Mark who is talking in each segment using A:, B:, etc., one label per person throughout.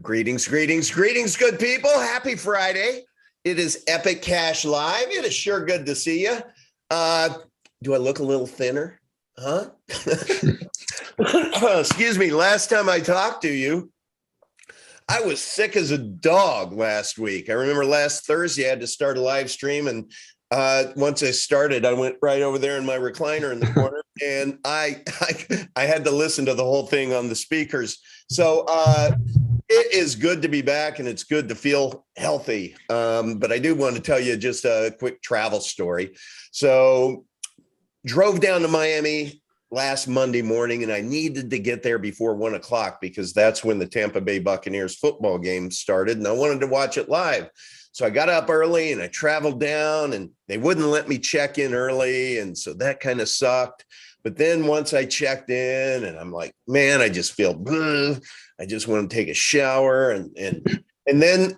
A: Greetings, greetings, greetings, good people. Happy Friday. It is Epic Cash Live. It is sure good to see you. Do I look a little thinner? Huh? Excuse me. Last time I talked to you, I was sick as a dog last week. I remember last Thursday I had to start a live stream, and once I started, I went right over there in my recliner in the corner, and I had to listen to the whole thing on the speakers. So it is good to be back, and it's good to feel healthy. But I do want to tell you just a quick travel story. So drove down to Miami last Monday morning, and I needed to get there before 1 o'clock because that's when the Tampa Bay Buccaneers football game started, and I wanted to watch it live. So I got up early and I traveled down, and they wouldn't let me check in early, and so that kind of sucked. But then once I checked in, and I'm like, man, I just feel bleh. I just want to take a shower, and then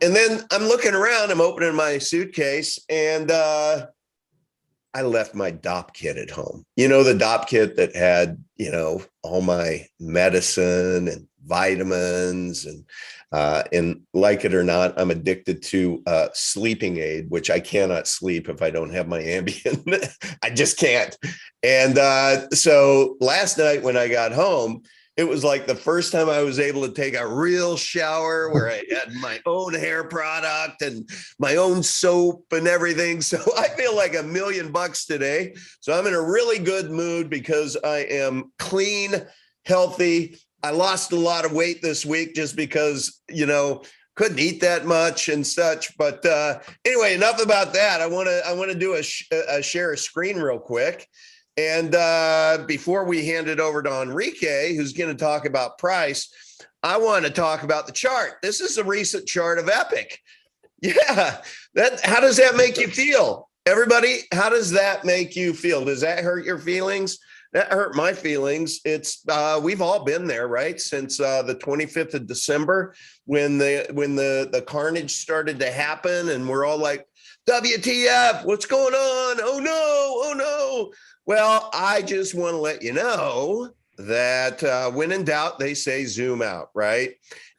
A: I'm looking around, I'm opening my suitcase, and I left my DOP kit at home. You know, the DOP kit that had, all my medicine and vitamins, and like it or not, I'm addicted to sleeping aid, which I cannot sleep if I don't have my Ambien. I just can't. And so last night when I got home, it was like the first time I was able to take a real shower where I had my own hair product and my own soap and everything. So I feel like $1 million today. So I'm in a really good mood because I am clean, healthy. I lost a lot of weight this week just because, couldn't eat that much and such. But anyway, enough about that. I want to do a share a screen real quick. And before we hand it over to Enrique, who's going to talk about price, I want to talk about the chart. This is a recent chart of Epic. Yeah. How does that make you feel? Everybody, how does that make you feel? Does that hurt your feelings? That hurt my feelings. It's we've all been there, right? Since the 25th of December, when the carnage started to happen, and we're all like, WTF, what's going on? Oh no, oh no. Well, I just want to let you know that when in doubt, they say zoom out, right?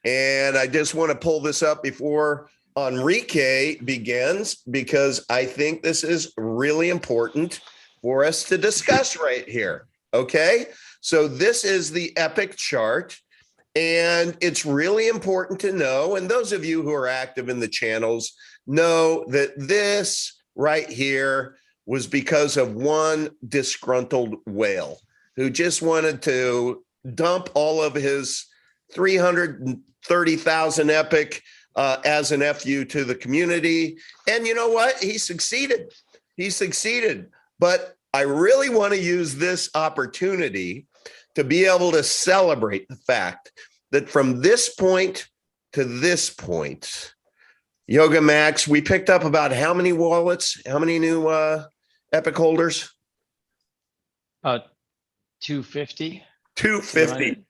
A: And I just want to pull this up before Enrique begins, because I think this is really important for us to discuss right here, okay? So this is the Epic chart, and it's really important to know, and those of you who are active in the channels know that this right here was because of one disgruntled whale who just wanted to dump all of his 330,000 Epic as an FU to the community. And you know what? He succeeded. He succeeded. But I really want to use this opportunity to be able to celebrate the fact that from this point to this point, Yoga Max, we picked up about how many wallets? How many new Epic holders?
B: 250.
A: 250. Right.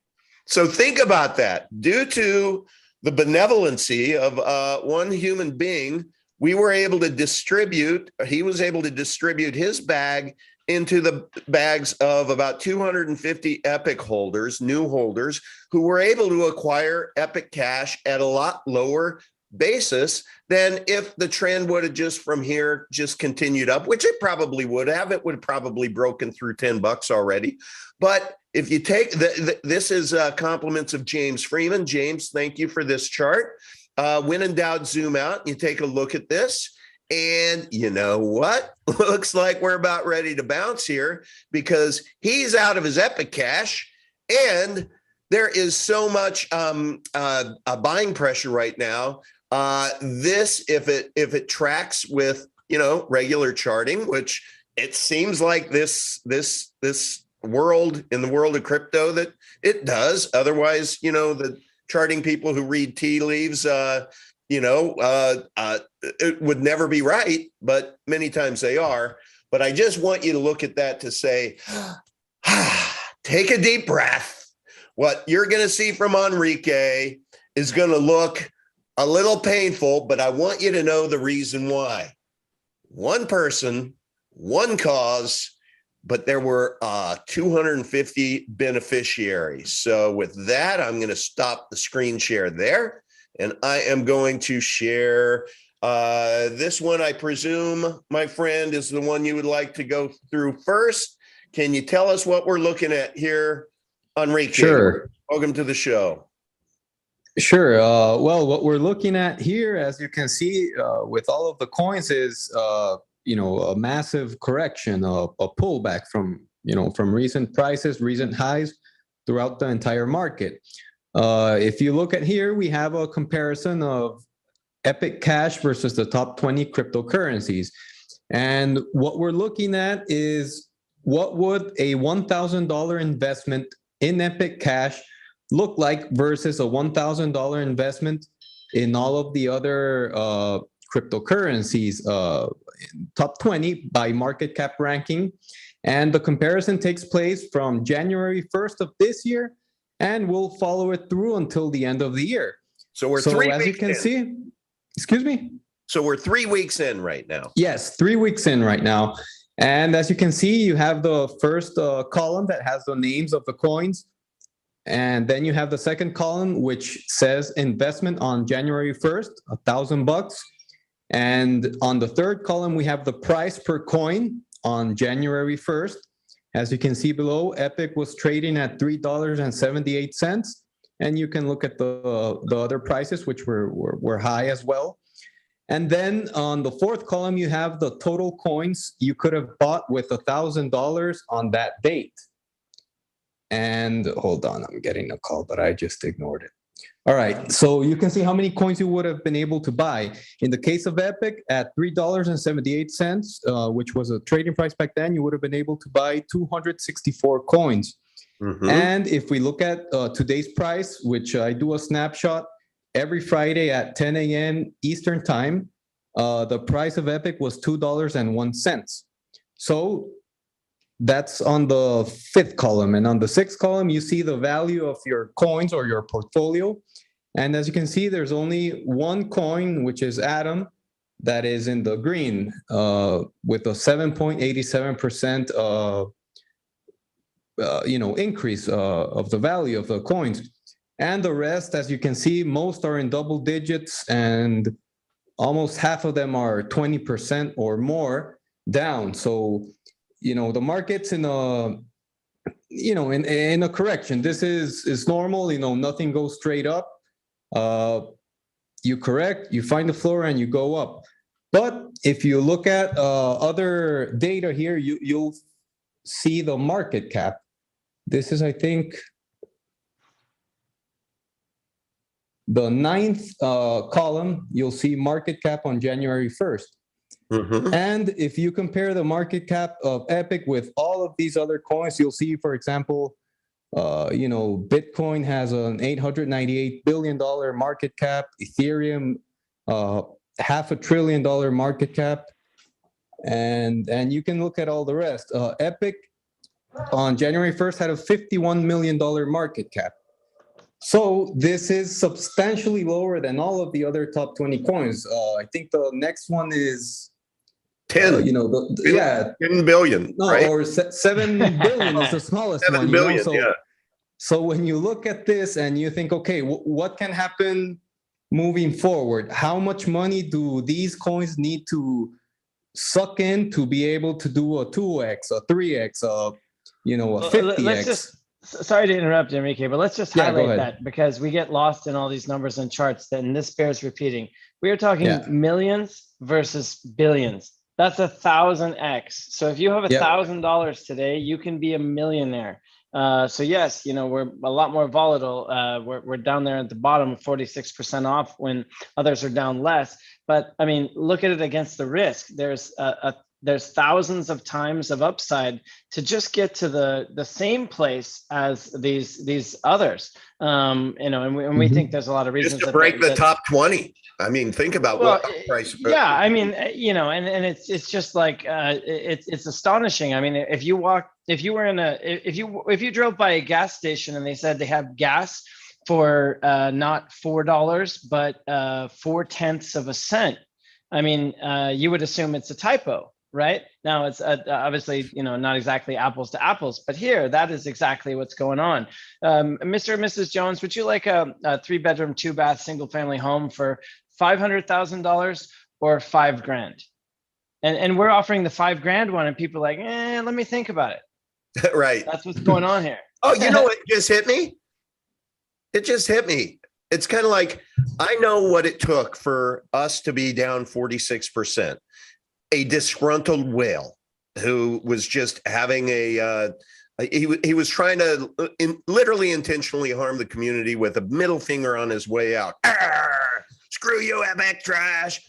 A: So think about that. Due to the benevolency of one human being, we were able to distribute, he was able to distribute his bag into the bags of about 250 Epic holders, new holders, who were able to acquire Epic Cash at a lot lower basis than if the trend would have just from here just continued up, which it probably would have. It would have probably broken through $10 already. But if you take this is compliments of James Freeman. James, thank you for this chart. When in doubt, zoom out. You take a look at this, and you know what? Looks like we're about ready to bounce here, because he's out of his Epic Cash, and there is so much buying pressure right now. This, if it tracks with regular charting, which it seems like this world, in the world of crypto, that it does. Otherwise, the charting people who read tea leaves, it would never be right, but many times they are. But I just want you to look at that to say, take a deep breath. What you're going to see from Enrique is going to look a little painful, but I want you to know the reason why. One person, one cause, but there were 250 beneficiaries. So with that, I'm going to stop the screen share there, and I am going to share this one. I presume, my friend, is the one you would like to go through first. Can you tell us what we're looking at here, Enrique?
B: Sure.
A: Welcome to the show.
B: Sure. Well, what we're looking at here, as you can see, with all of the coins is, a massive correction, a pullback from recent prices, recent highs throughout the entire market. If you look at here, we have a comparison of Epic Cash versus the top 20 cryptocurrencies. And what we're looking at is what would a $1,000 investment in Epic Cash look like versus a $1,000 investment in all of the other cryptocurrencies, top 20 by market cap ranking. And the comparison takes place from January 1st of this year, and we'll follow it through until the end of the year.
A: So we're 3 weeks
B: as you can see, excuse me?
A: So we're 3 weeks in right now.
B: Yes, 3 weeks in right now. And as you can see, you have the first column that has the names of the coins. And then you have the second column, which says investment on January 1st, $1,000. And on the third column, we have the price per coin on January 1st. As you can see below, Epic was trading at $3.78. And you can look at the other prices, which were high as well. And then on the fourth column, you have the total coins you could have bought with $1,000 on that date. And hold on, I'm getting a call, but I just ignored it. All right, so you can see how many coins you would have been able to buy. In the case of Epic, at $3.78, which was a trading price back then, you would have been able to buy 264 coins. Mm-hmm. And if we look at today's price, which I do a snapshot every Friday at 10 a.m. Eastern time, the price of Epic was $2.01. So that's on the fifth column. And on the sixth column, you see the value of your coins or your portfolio. And as you can see, there's only one coin, which is Atom, that is in the green with a 7.87% increase of the value of the coins. And the rest, as you can see, most are in double digits, and almost half of them are 20% or more down. So the market's in a correction. This is normal. Nothing goes straight up. You correct, you find the floor, and you go up. But if you look at other data here, you'll see the market cap. This is, I think, the ninth column. You'll see market cap on January 1st. Mm-hmm. And if you compare the market cap of Epic with all of these other coins, you'll see, for example, Bitcoin has an $898 billion market cap, Ethereum, $500 billion market cap, and you can look at all the rest. Epic on January 1st had a $51 million market cap. So this is substantially lower than all of the other top 20 coins. I think the next one is
A: 10. 10 billion.
B: No,
A: right?
B: Or 7 billion is the smallest
A: 7
B: one.
A: billion, yeah.
B: So when you look at this and you think, okay, what can happen moving forward? How much money do these coins need to suck in to be able to do a 2x, a 3x, a 50x?
C: Sorry to interrupt, Enrique, but let's just highlight that, because we get lost in all these numbers and charts, and this bears repeating. We are talking millions versus billions. That's 1,000x. So if you have $1,000 today, you can be a millionaire. So yes, we're a lot more volatile. We're down there at the bottom, 46% off, when others are down less. But I mean, look at it against the risk. There's thousands of times of upside to just get to the same place as these others. And we think there's a lot of reasons
A: just to break the top 20. I mean, think about what price.
C: Yeah, I mean, and it's just like it's astonishing. I mean, if you drove by a gas station and they said they have gas for not $4 but 0.4 cents, I mean, you would assume it's a typo. right? Now it's obviously, not exactly apples to apples, but here, that is exactly what's going on. Mr. and Mrs. Jones, would you like a 3-bedroom, 2-bath, single family home for $500,000 or $5,000? And we're offering the $5,000 one, and people are like, let me think about it.
A: Right.
C: That's what's going on here.
A: Oh, you know what just hit me? It just hit me. It's kind of like, I know what it took for us to be down 46%. A disgruntled whale who was just having he was trying to literally intentionally harm the community with a middle finger on his way out. Screw you, Epic trash.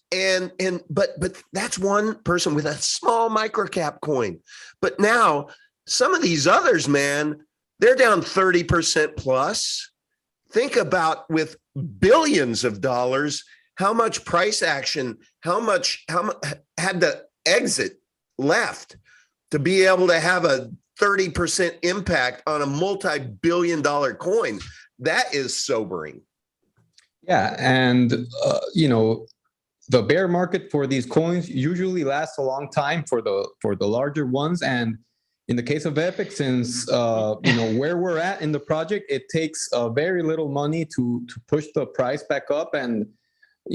A: But that's one person with a small microcap coin. But now some of these others, man, they're down 30% plus. Think about, with billions of dollars, how much price action, how much had to exit left to be able to have a 30% impact on a multi-billion-dollar coin. That is sobering.
B: Yeah, and the bear market for these coins usually lasts a long time for the larger ones. And in the case of Epic, since where we're at in the project, it takes very little money to push the price back up. And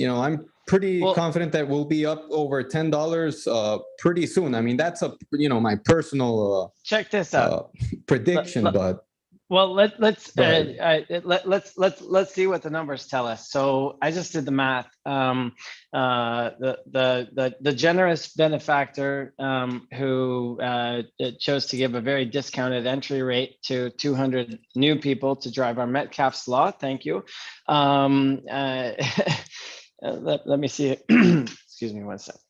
B: I'm pretty confident that we'll be up over $10 pretty soon. I mean, that's my personal
C: check this out
B: prediction, but.
C: Well, let's see what the numbers tell us. So I just did the math. The generous benefactor who chose to give a very discounted entry rate to 200 new people to drive our Metcalfe's law. Thank you. Let me see it. Excuse me one second.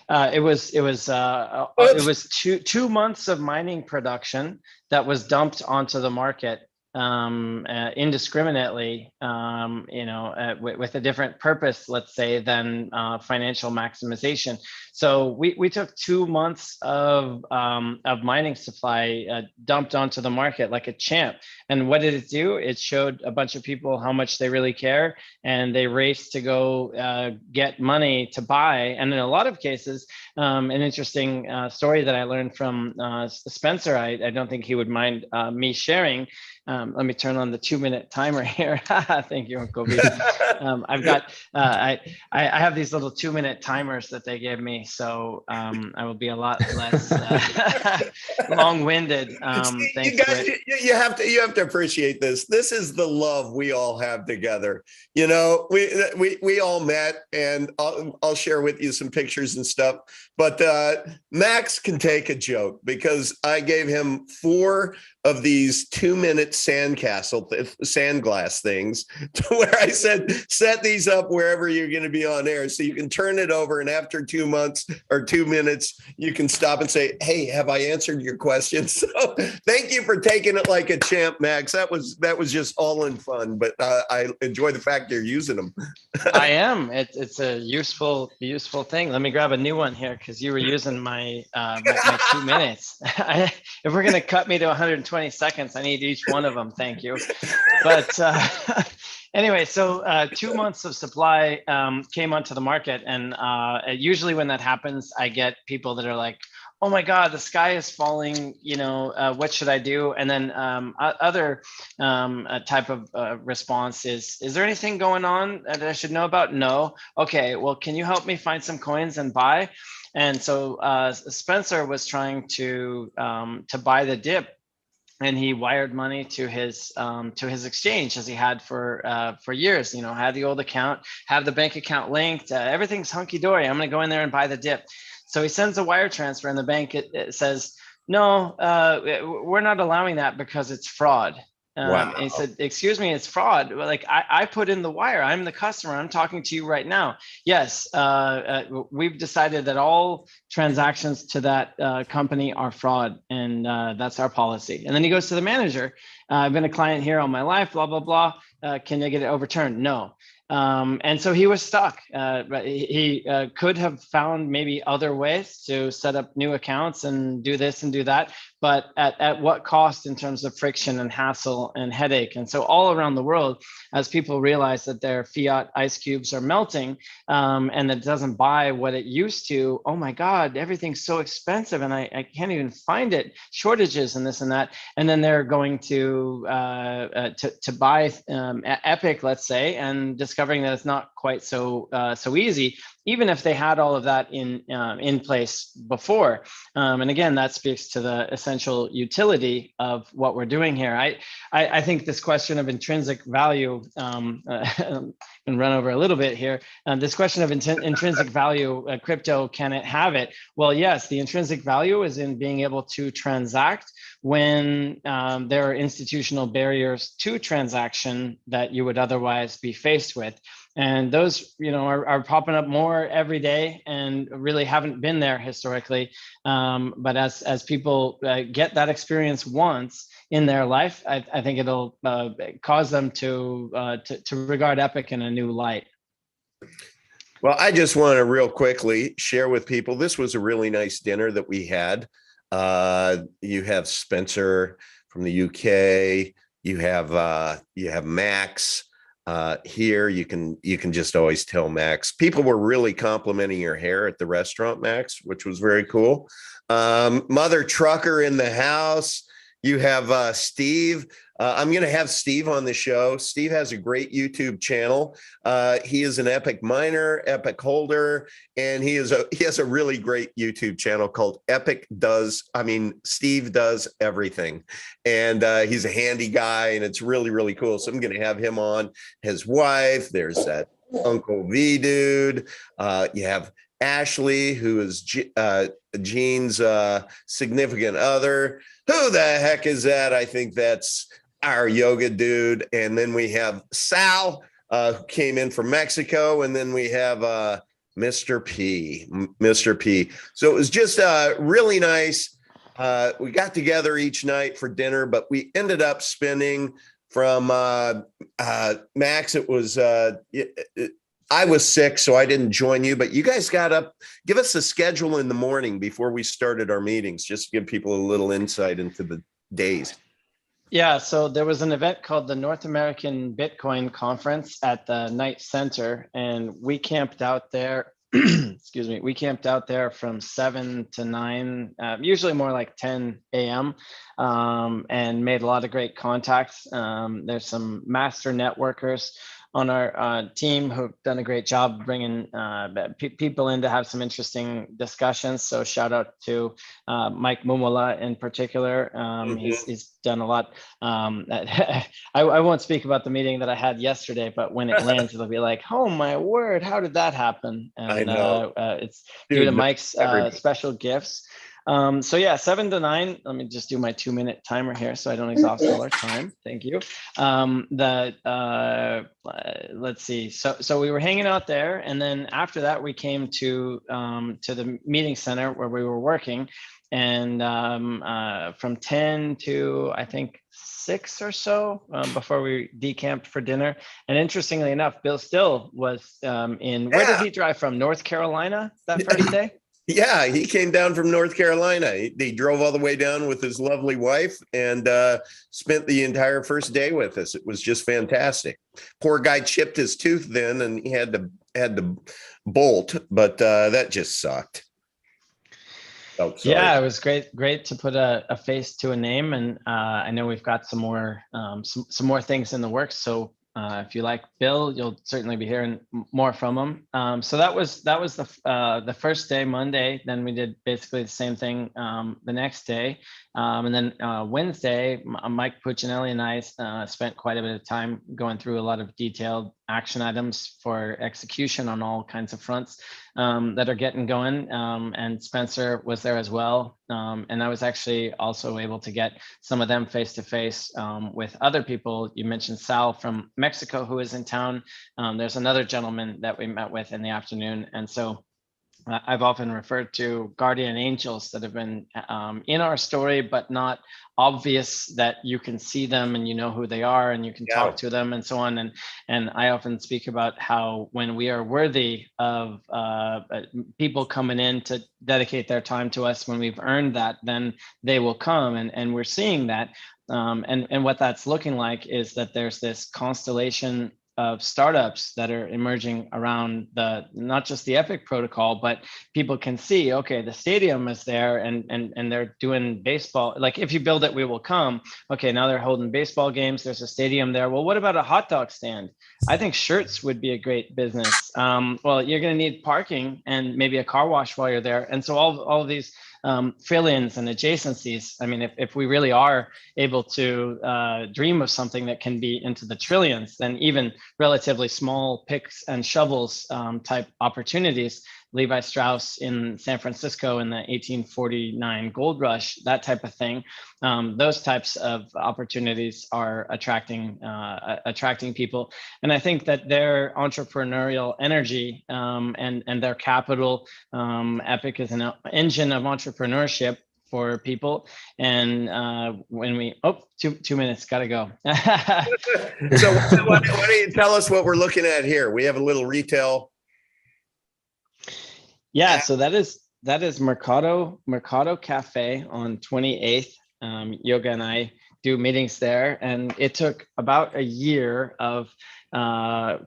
C: It was 2 months of mining production that was dumped onto the market indiscriminately, with a different purpose, let's say, than financial maximization. So we took 2 months of mining supply dumped onto the market like a champ. And what did it do? It showed a bunch of people how much they really care, and they raced to go get money to buy. And in a lot of cases, an interesting story that I learned from Spencer, I don't think he would mind me sharing. Let me turn on the 2-minute timer here. Thank you, Uncle B. I've got, I have these little 2-minute timers that they gave me, so I will be a lot less long-winded.
A: You guys, you have to appreciate this. This is the love we all have together. We all met, and I'll share with you some pictures and stuff. But Max can take a joke because I gave him 4 of these 2-minute sandglass things to where I said, set these up wherever you're going to be on air so you can turn it over. And after 2 months or 2 minutes, you can stop and say, hey, have I answered your question? So thank you for taking it like a champ, Max. That was just all in fun, but I enjoy the fact you're using them.
C: I am. It's a useful thing. Let me grab a new one here because you were using my 2 minutes. If we're going to cut me to 120 seconds, I need each one of them. Thank you. But anyway, so 2 months of supply came onto the market. And usually when that happens, I get people that are like, oh my God, the sky is falling, what should I do? And then other type of response is there anything going on that I should know about? No. Okay, well, can you help me find some coins and buy? And so Spencer was trying to buy the dip, and he wired money to his exchange, as he had for years. Had the old account, have the bank account linked, everything's hunky dory. I'm going to go in there and buy the dip. So he sends a wire transfer, and the bank it says, no, we're not allowing that because it's fraud.
A: Wow.
C: And he said, excuse me, it's fraud. Like I put in the wire. I'm the customer. I'm talking to you right now. Yes, we've decided that all transactions to that company are fraud, and that's our policy. And then he goes to the manager. I've been a client here all my life, blah, blah, blah. Can I get it overturned? No. And so he was stuck. But he could have found maybe other ways to set up new accounts and do this and do that, but at what cost in terms of friction and hassle and headache? And so all around the world, as people realize that their fiat ice cubes are melting, and that doesn't buy what it used to, oh my God, everything's so expensive and I can't even find it, shortages and this and that. And then they're going to buy Epic, let's say, and discovering that it's not quite so easy, even if they had all of that in place before. And again, that speaks to the essential utility of what we're doing here. I think this question of intrinsic value, and run over a little bit here. This question of intrinsic value, crypto, can it have it? Well, yes, the intrinsic value is in being able to transact when there are institutional barriers to transaction that you would otherwise be faced with. And those, are popping up more every day and really haven't been there historically. But as people get that experience once in their life, I think it'll cause them to regard Epic in a new light.
A: Well, I just want to real quickly share with people, this was a really nice dinner that we had. You have Spencer from the UK. You have Max. Here you can just always tell Max. People were really complimenting your hair at the restaurant, Max, which was very cool. Mother Trucker in the house. You have Steve. I'm going to have Steve on the show. Steve has a great YouTube channel. He is an Epic miner, Epic holder, and he has a really great YouTube channel called Steve Does Everything. And he's a handy guy, and it's really, really cool. So I'm going to have him on. His wife, there's that Uncle V dude. You have Ashley, who is Gene's significant other. Who the heck is that? I think that's our yoga dude. And then we have Sal, who came in from Mexico. And then we have Mr. P. So it was just really nice. We got together each night for dinner, but we ended up spending from Max. It was I was sick, so I didn't join you, but you guys got up. Give us a schedule in the morning before we started our meetings, just to give people a little insight into the days.
C: Yeah, so there was an event called the North American Bitcoin Conference at the Knight Center, and we camped out there. Excuse me. We camped out there from 7 to 9, usually more like 10 a.m., and made a lot of great contacts. There's some master networkers on our team who've done a great job bringing people in to have some interesting discussions. So shout out to Mike Mumola in particular. He's done a lot. I won't speak about the meeting that I had yesterday, but when it lands, it'll be like, oh my word, how did that happen? And
A: I know.
C: It's due to Mike's special gifts. So yeah, 7 to 9. Let me just do my 2-minute timer here so I don't exhaust all our time. Thank you. Let's see. So we were hanging out there, and then after that we came to the meeting center where we were working, and from 10 to I think 6 or so before we decamped for dinner. And interestingly enough, Bill Still was in. Where did he drive from? North Carolina that first day.
A: Yeah, he came down from North Carolina. He drove all the way down with his lovely wife and spent the entire first day with us. It was just fantastic. Poor guy chipped his tooth then, and he had to bolt, but that just sucked. Oh,
C: yeah, it was great to put a face to a name, and I know we've got some more things in the works. So if you like Bill, you'll certainly be hearing more from him. So that was the first day, Monday. Then we did basically the same thing the next day, and then Wednesday, Mike Puccinelli and I spent quite a bit of time going through a lot of detailed action items for execution on all kinds of fronts that are getting going. And Spencer was there as well. And I was actually also able to get some of them face to face with other people. You mentioned Sal from Mexico, who is in town. There's another gentleman that we met with in the afternoon. And so I've often referred to guardian angels that have been in our story, but not obvious that you can see them and you know who they are and you can talk to them and so on. And I often speak about how when we are worthy of people coming in to dedicate their time to us, when we've earned that, then they will come. And we're seeing that. And what that's looking like is that there's this constellation of startups that are emerging around not just the Epic protocol, but people can see, okay, the stadium is there and they're doing baseball. Like if you build it, we will come. Okay, now they're holding baseball games. There's a stadium there. Well, what about a hot dog stand? I think shirts would be a great business. Well, you're going to need parking and maybe a car wash while you're there. And so all of these fill-ins and adjacencies. I mean, if we really are able to dream of something that can be into the trillions, then even relatively small picks and shovels type opportunities, Levi Strauss in San Francisco in the 1849 gold rush, that type of thing, those types of opportunities are attracting people. And I think that their entrepreneurial energy and their capital, Epic is an engine of entrepreneurship for people. And when we, 2 minutes, gotta go.
A: So why don't you tell us what we're looking at here? We have a little retail.
C: Yeah, so that is Mercado Cafe on 28th. Yoga and I do meetings there, and it took about a year of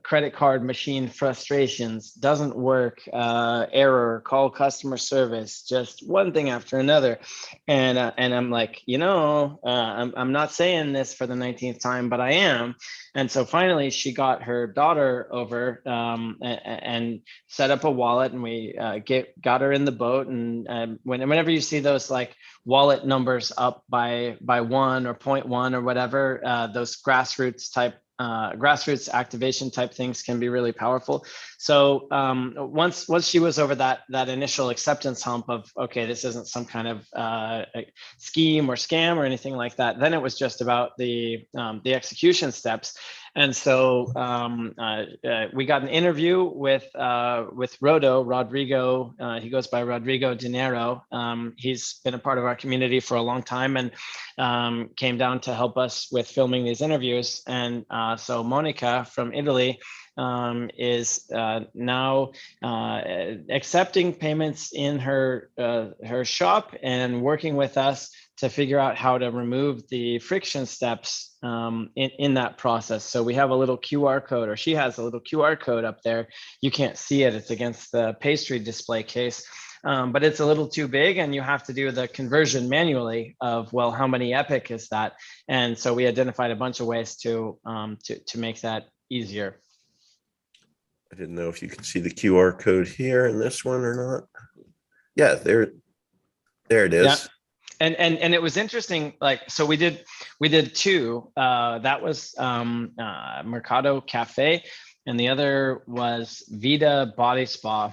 C: credit card machine frustrations, doesn't work, error, call customer service, just one thing after another. And I'm like, I'm not saying this for the 19th time, but I am. And so finally she got her daughter over and set up a wallet, and we got her in the boat. And whenever you see those like wallet numbers up by 1 or 0.1 or whatever, those grassroots activation type things can be really powerful. So once she was over that initial acceptance hump of, okay, this isn't some kind of scheme or scam or anything like that, then it was just about the execution steps. And so we got an interview with Rodrigo. He goes by Rodrigo Dinero. He's been a part of our community for a long time and came down to help us with filming these interviews. And so Monica from Italy is now accepting payments in her shop and working with us to figure out how to remove the friction steps in that process. So we have a little QR code, or she has a little QR code up there. You can't see it, it's against the pastry display case. But it's a little too big, and you have to do the conversion manually of, well, how many Epic is that? And so we identified a bunch of ways to make that easier.
A: I didn't know if you could see the QR code here in this one or not. Yeah, there it is. Yeah.
C: And it was interesting. Like, so we did two. That was Mercado Cafe, and the other was Vida Body Spa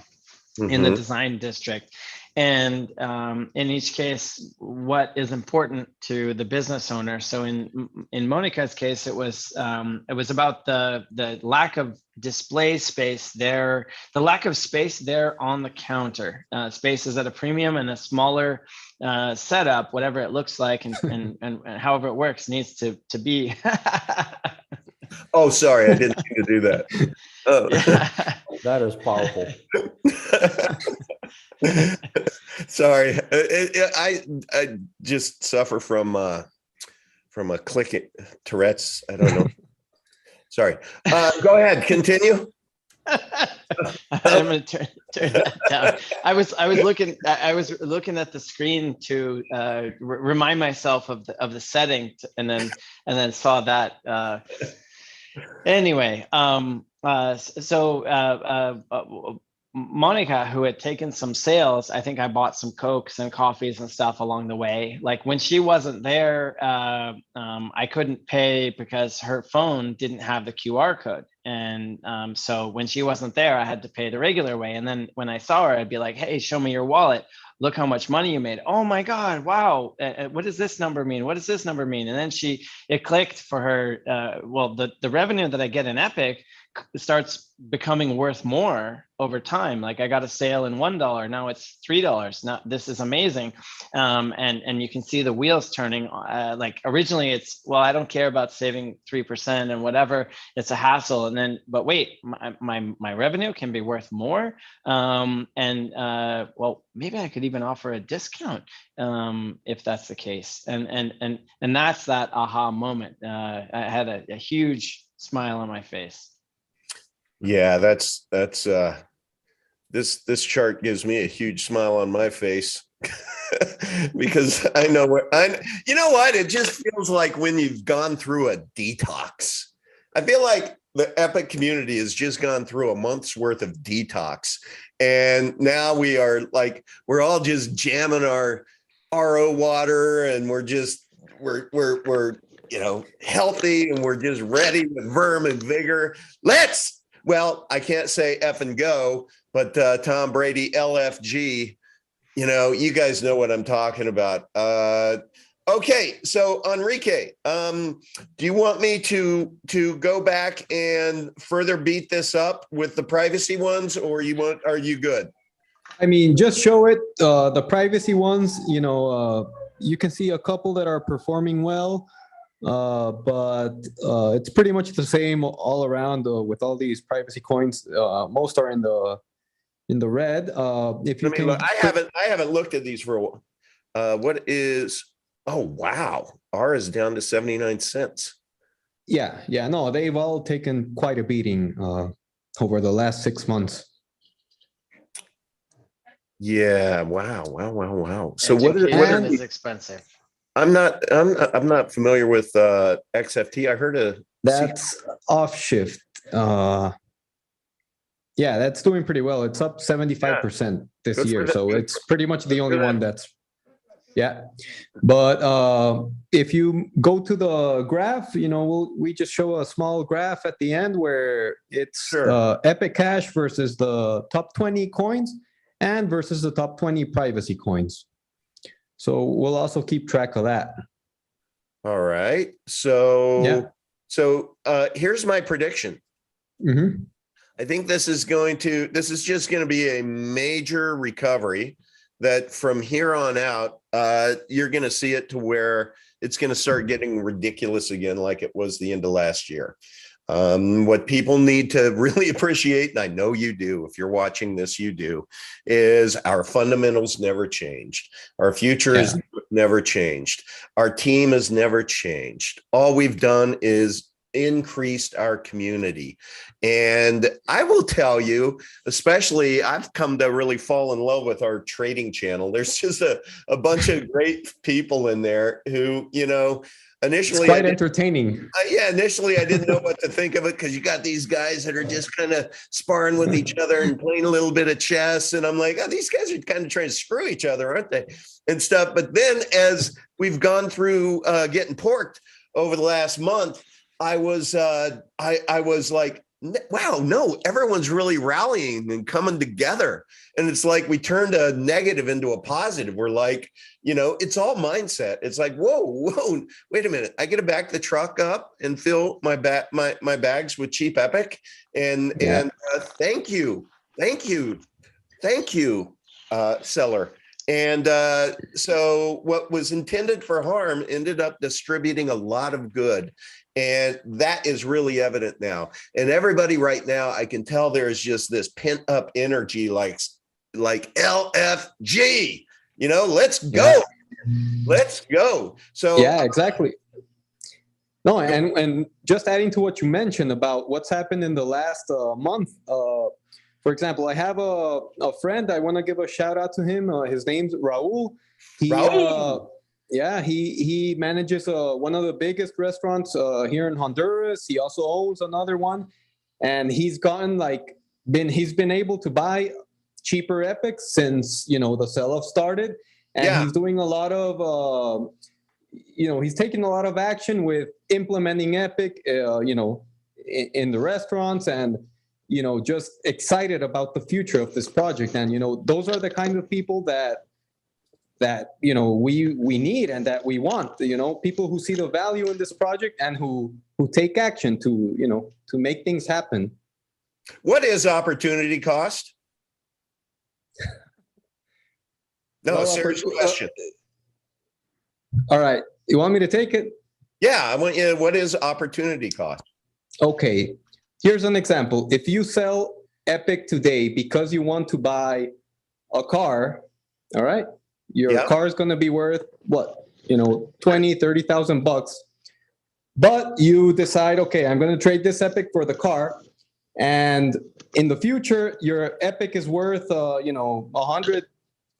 C: in the design district. And in each case, what is important to the business owner. So in Monica's case, it was about the lack of display space there, the lack of space there on the counter. Space is at a premium, and a smaller setup, whatever it looks like and however it works, needs to be.
A: Oh, sorry, I didn't mean to do that. Oh.
D: Yeah. That is powerful.
A: Sorry, I just suffer from a clicking Tourette's. I don't know. Sorry. Go ahead. Continue.
C: I'm gonna turn that down. I was looking at the screen to remind myself of the setting, and then saw that. Anyway, Monica, who had taken some sales, I think I bought some Cokes and coffees and stuff along the way. Like when she wasn't there, I couldn't pay because her phone didn't have the QR code. So when she wasn't there, I had to pay the regular way. And then when I saw her, I'd be like, hey, show me your wallet. Look how much money you made. Oh my God, wow. What does this number mean? What does this number mean? And then it clicked for her. The revenue that I get in Epic starts becoming worth more over time. Like I got a sale in $1, now it's $3. Now this is amazing. And you can see the wheels turning. Like originally it's, well, I don't care about saving 3% and whatever, it's a hassle. And then, but wait, my revenue can be worth more. Well, maybe I could even offer a discount if that's the case. And that's that aha moment. I had a huge smile on my face.
A: Yeah, that's this chart gives me a huge smile on my face because I know you know what? It just feels like when you've gone through a detox. I feel like the Epic community has just gone through a month's worth of detox. And now we're all just jamming our RO water and we're healthy and we're just ready with verve and vigor. Well, I can't say F and go, but Tom Brady, LFG, you guys know what I'm talking about. Okay, so Enrique, do you want me to go back and further beat this up with the privacy ones, or are you good?
B: I mean, just show it. The privacy ones, you can see a couple that are performing well. But it's pretty much the same all around with all these privacy coins. Most are in the red. If you can,
A: I haven't looked at these for a while. What is? Oh wow, R is down to 79 cents.
B: Yeah, no, they've all taken quite a beating over the last 6 months.
A: Yeah, wow. So
C: what is expensive?
A: I'm not familiar with XFT. I heard
B: that's off shift. Yeah, that's doing pretty well. It's up 75% this year. So it's pretty much the only one that's But if you go to the graph, we just show a small graph at the end where it's Epic Cash versus the top 20 coins and versus the top 20 privacy coins. So we'll also keep track of that.
A: All right. So here's my prediction.
B: Mm-hmm.
A: I think this is just going to be a major recovery that from here on out, you're going to see it to where it's going to start getting ridiculous again, like it was the end of last year. What people need to really appreciate, and I know you do, if you're watching this, you do, is our fundamentals never changed. Our future is never changed. Our team has never changed. All we've done is increased our community. And I will tell you, especially, I've come to really fall in love with our trading channel. There's just a bunch of great people in there who, initially,
B: it's quite entertaining.
A: Initially, I didn't know what to think of it because you got these guys that are just kind of sparring with each other and playing a little bit of chess. And I'm like, these guys are kind of trying to screw each other, aren't they? And stuff. But then as we've gone through getting porked over the last month, I was like, wow, no, everyone's really rallying and coming together. And it's like we turned a negative into a positive. We're like, it's all mindset. It's like, whoa, wait a minute. I get to back the truck up and fill my bags with cheap Epic. And thank you, seller. And so what was intended for harm ended up distributing a lot of good. And that is really evident now. And everybody right now, I can tell there's just this pent up energy like LFG, let's go. Let's go. So
B: yeah, exactly. No, and just adding to what you mentioned about what's happened in the last month. For example, I have a friend. I want to give a shout out to him. His name's Raul. He manages one of the biggest restaurants here in Honduras. He also owns another one, and he's gotten he's been able to buy cheaper Epics since the sell-off started, and he's doing a lot of he's taking a lot of action with implementing Epic in the restaurants and, just excited about the future of this project. And, those are the kind of people that we need and that we want, people who see the value in this project and who take action to make things happen.
A: What is opportunity cost? No, serious question.
B: All right. You want me to take it?
A: Yeah, I want you. What is opportunity cost?
B: Okay. Here's an example. If you sell Epic today because you want to buy a car, all right, your car is going to be worth what? 20, 30,000 bucks. But you decide, okay, I'm going to trade this Epic for the car. And in the future, your Epic is worth, $150,000,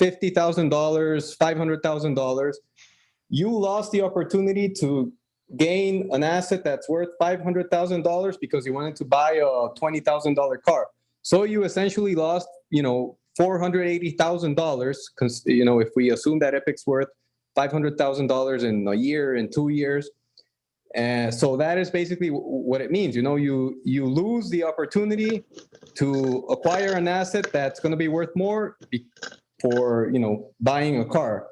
B: $500,000. You lost the opportunity to gain an asset that's worth $500,000 because you wanted to buy a $20,000 car. So you essentially lost, $480,000. If we assume that Epic's worth $500,000 in a year, in 2 years. And so that is basically what it means. You lose the opportunity to acquire an asset that's going to be worth more for, buying a car.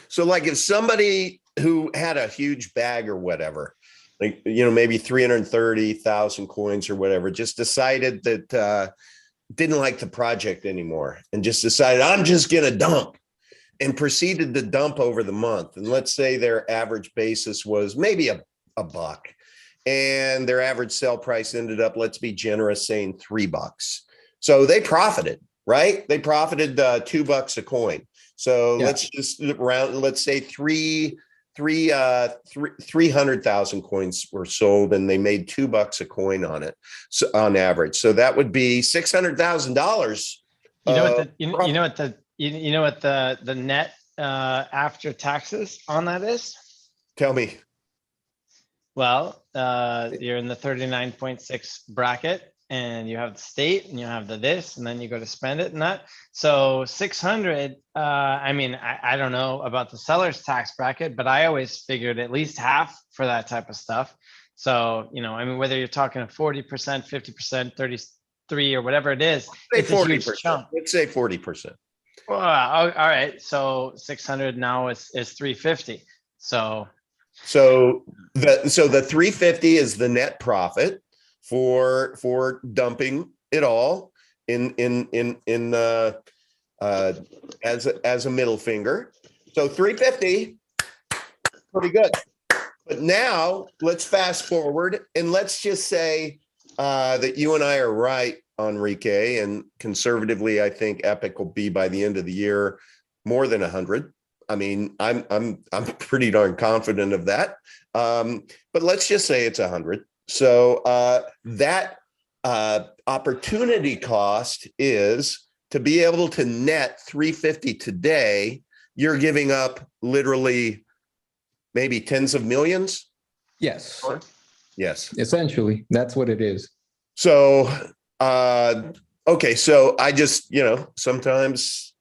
A: So like if somebody who had a huge bag or whatever, like, maybe 330,000 coins or whatever, just decided that didn't like the project anymore and just decided, I'm just going to dump, and proceeded to dump over the month. And let's say their average basis was maybe a buck, and their average sell price ended up, let's be generous, saying $3. So they profited, right? They profited $2 a coin. So let's just let's say 300,000 coins were sold, and they made $2 a coin on it, so on average. So that would be $600,000.
C: You know what the net after taxes on that is?
A: Tell me.
C: Well, you're in the 39.6 bracket, and you have the state, and you have the this, and then you go to spend it and that. So 600. I don't know about the seller's tax bracket, but I always figured at least half for that type of stuff. So whether you're talking a 40%, 50%, 33, or whatever it is, it's 40%. A huge chunk.
A: Let's say 40%.
C: Well, all right. So 600 now is 350. So the 350 is the net profit for dumping it all in as a middle finger. So 350, pretty good. But now let's fast forward, and let's just say that you and I are right, Enrique, and conservatively, I think Epic will be by the end of the year more than 100. I mean, I'm pretty darn confident of that. But let's just say it's 100. So that opportunity cost is to be able to net 350 today. You're giving up literally maybe tens of millions.
B: Yes.
A: Yes.
B: Essentially, that's what it is.
A: So, okay. So I just, sometimes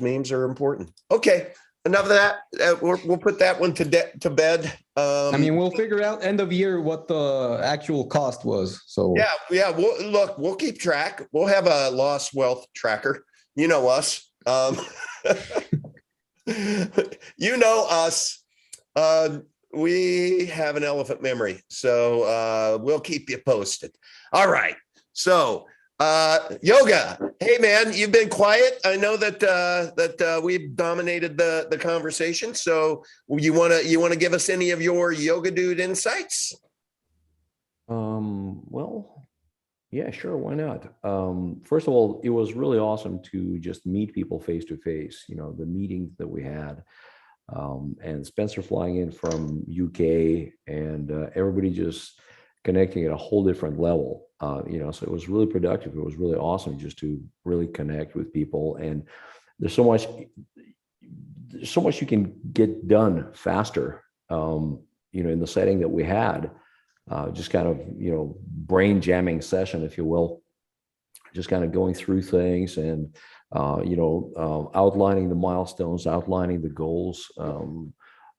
A: memes are important. Okay. Enough of that. We'll put that one to bed.
B: We'll figure out end of year what the actual cost was. So
A: yeah. We'll keep track. We'll have a lost wealth tracker. You know us. You know us. We have an elephant memory, so we'll keep you posted. All right. So Yoga, hey man, you've been quiet. I know that we've dominated the conversation. So you wanna give us any of your Yoga Dude insights?
D: Well, yeah, sure. Why not? First of all, it was really awesome to just meet people face to face. The meetings that we had, and Spencer flying in from UK, and everybody just connecting at a whole different level. So it was really productive. It was really awesome just to really connect with people. And there's so much you can get done faster, in the setting that we had, just kind of, brain jamming session, if you will, just kind of going through things and, outlining the milestones, outlining the goals,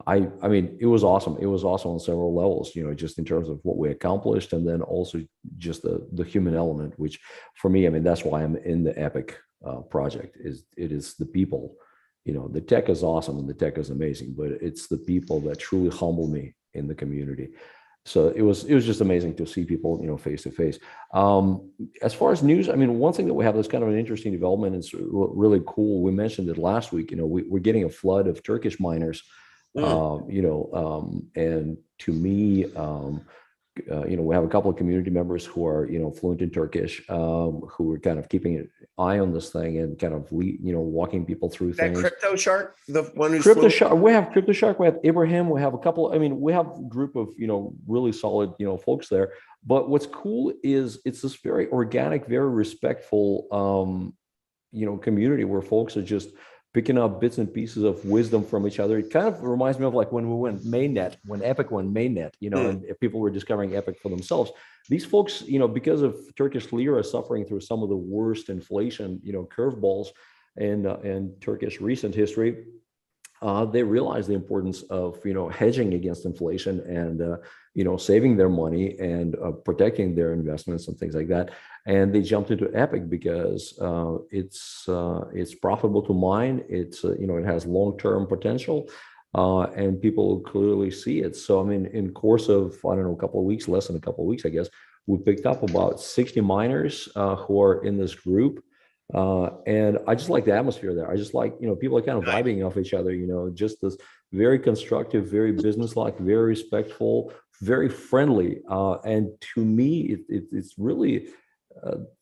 D: I mean, it was awesome. It was awesome on several levels, just in terms of what we accomplished, and then also just the human element, which for me, I mean, that's why I'm in the Epic project. It is the people. The tech is awesome and the tech is amazing, but it's the people that truly humble me in the community. So it was just amazing to see people, face to face. As far as news, I mean, one thing that we have that's kind of an interesting development, it's really cool. We mentioned it last week. We're getting a flood of Turkish miners. And to me, we have a couple of community members who are, fluent in Turkish, who are kind of keeping an eye on this thing and kind of, walking people through things.
A: Crypto Shark, the one who's
D: Crypto Shark. We have Crypto Shark. We have Abraham. We have a couple. I mean, we have a group of, really solid, folks there. But what's cool is it's this very organic, very respectful, community where folks are just picking up bits and pieces of wisdom from each other. It kind of reminds me of like when we went mainnet, when Epic went mainnet, and people were discovering Epic for themselves. These folks, because of Turkish lira suffering through some of the worst inflation, curveballs in Turkish recent history, they realized the importance of, hedging against inflation and, saving their money and protecting their investments and things like that. And they jumped into Epic because it's profitable to mine. It has long-term potential, and people clearly see it. So, I mean, in course of, I don't know, a couple of weeks, less than a couple of weeks, I guess, we picked up about 60 miners who are in this group. And I just like the atmosphere there. I just like, people are kind of vibing off each other, just this very constructive, very businesslike, very respectful, very friendly. And to me, it's really,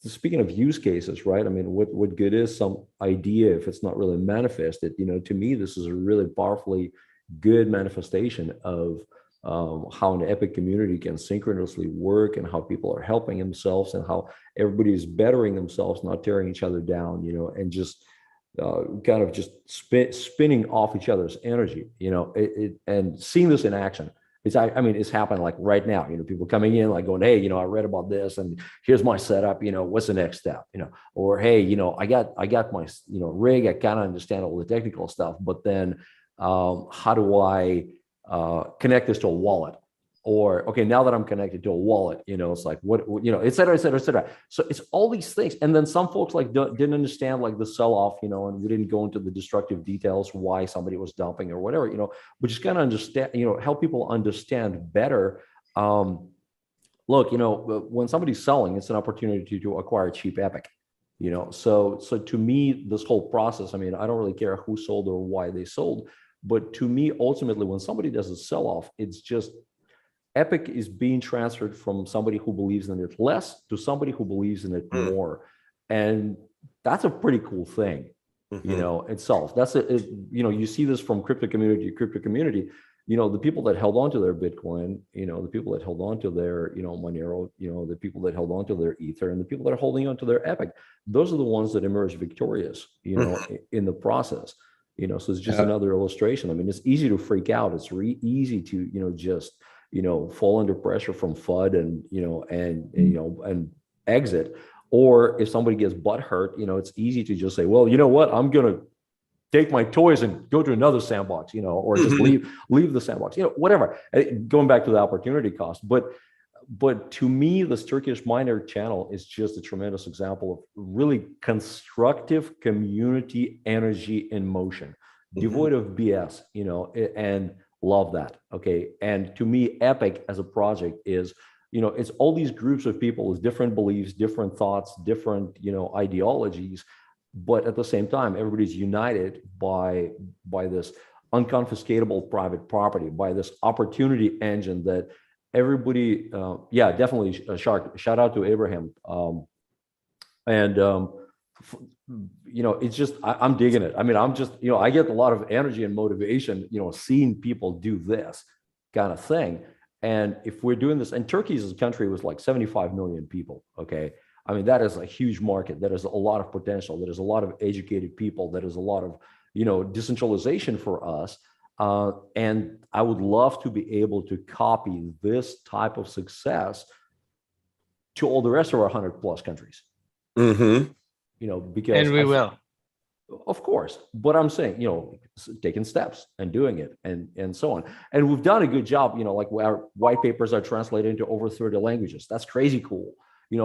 D: speaking of use cases, right? I mean, what good is some idea if it's not really manifested? To me, this is a really powerfully good manifestation of how an Epic community can synchronously work, and how people are helping themselves, and how everybody is bettering themselves, not tearing each other down, and just kind of just spinning off each other's energy, and seeing this in action. It's happening like right now, people coming in like going, hey, I read about this and here's my setup, what's the next step, or, hey, I got my, rig, I kind of understand all the technical stuff, but then how do I connect this to a wallet? Or, okay, now that I'm connected to a wallet, it's like, what, et cetera, et cetera, et cetera. So it's all these things. And then some folks like didn't understand like the sell-off, and we didn't go into the destructive details, why somebody was dumping or whatever, but just kind of understand, help people understand better. Look, when somebody's selling, it's an opportunity to acquire cheap Epic, so to me, this whole process, I mean, I don't really care who sold or why they sold, but to me, ultimately, when somebody does a sell-off, it's just Epic is being transferred from somebody who believes in it less to somebody who believes in it more. And that's a pretty cool thing, itself. That's you see this from crypto community to crypto community. The people that held on to their Bitcoin, the people that held on to their, Monero, the people that held on to their Ether, and the people that are holding on to their Epic, those are the ones that emerge victorious, in the process. So it's just another illustration. I mean, it's easy to freak out. It's easy to, just, fall under pressure from FUD and exit. Or if somebody gets butt hurt, it's easy to just say, well, you know what, I'm going to take my toys and go to another sandbox, or just leave the sandbox, whatever. Going back to the opportunity cost. But to me, this Turkish miner channel is just a tremendous example of really constructive community energy in motion, devoid of BS, and love that. Okay. And to me, Epic as a project is, it's all these groups of people with different beliefs, different thoughts, different, ideologies, but at the same time, everybody's united by this unconfiscatable private property, by this opportunity engine that everybody, definitely shout out to Abraham. It's just, I'm digging it. I mean, I'm just, I get a lot of energy and motivation, seeing people do this kind of thing. And if we're doing this, and Turkey as a country was like 75 million people. Okay. I mean, that is a huge market. That is a lot of potential. That is a lot of educated people. That is a lot of, decentralization for us. And I would love to be able to copy this type of success to all the rest of our 100+ countries.
A: Mm-hmm.
D: Because
C: we will.
D: Of course, but I'm saying, taking steps and doing it and so on. And we've done a good job, like our white papers are translated into over 30 languages. That's crazy cool.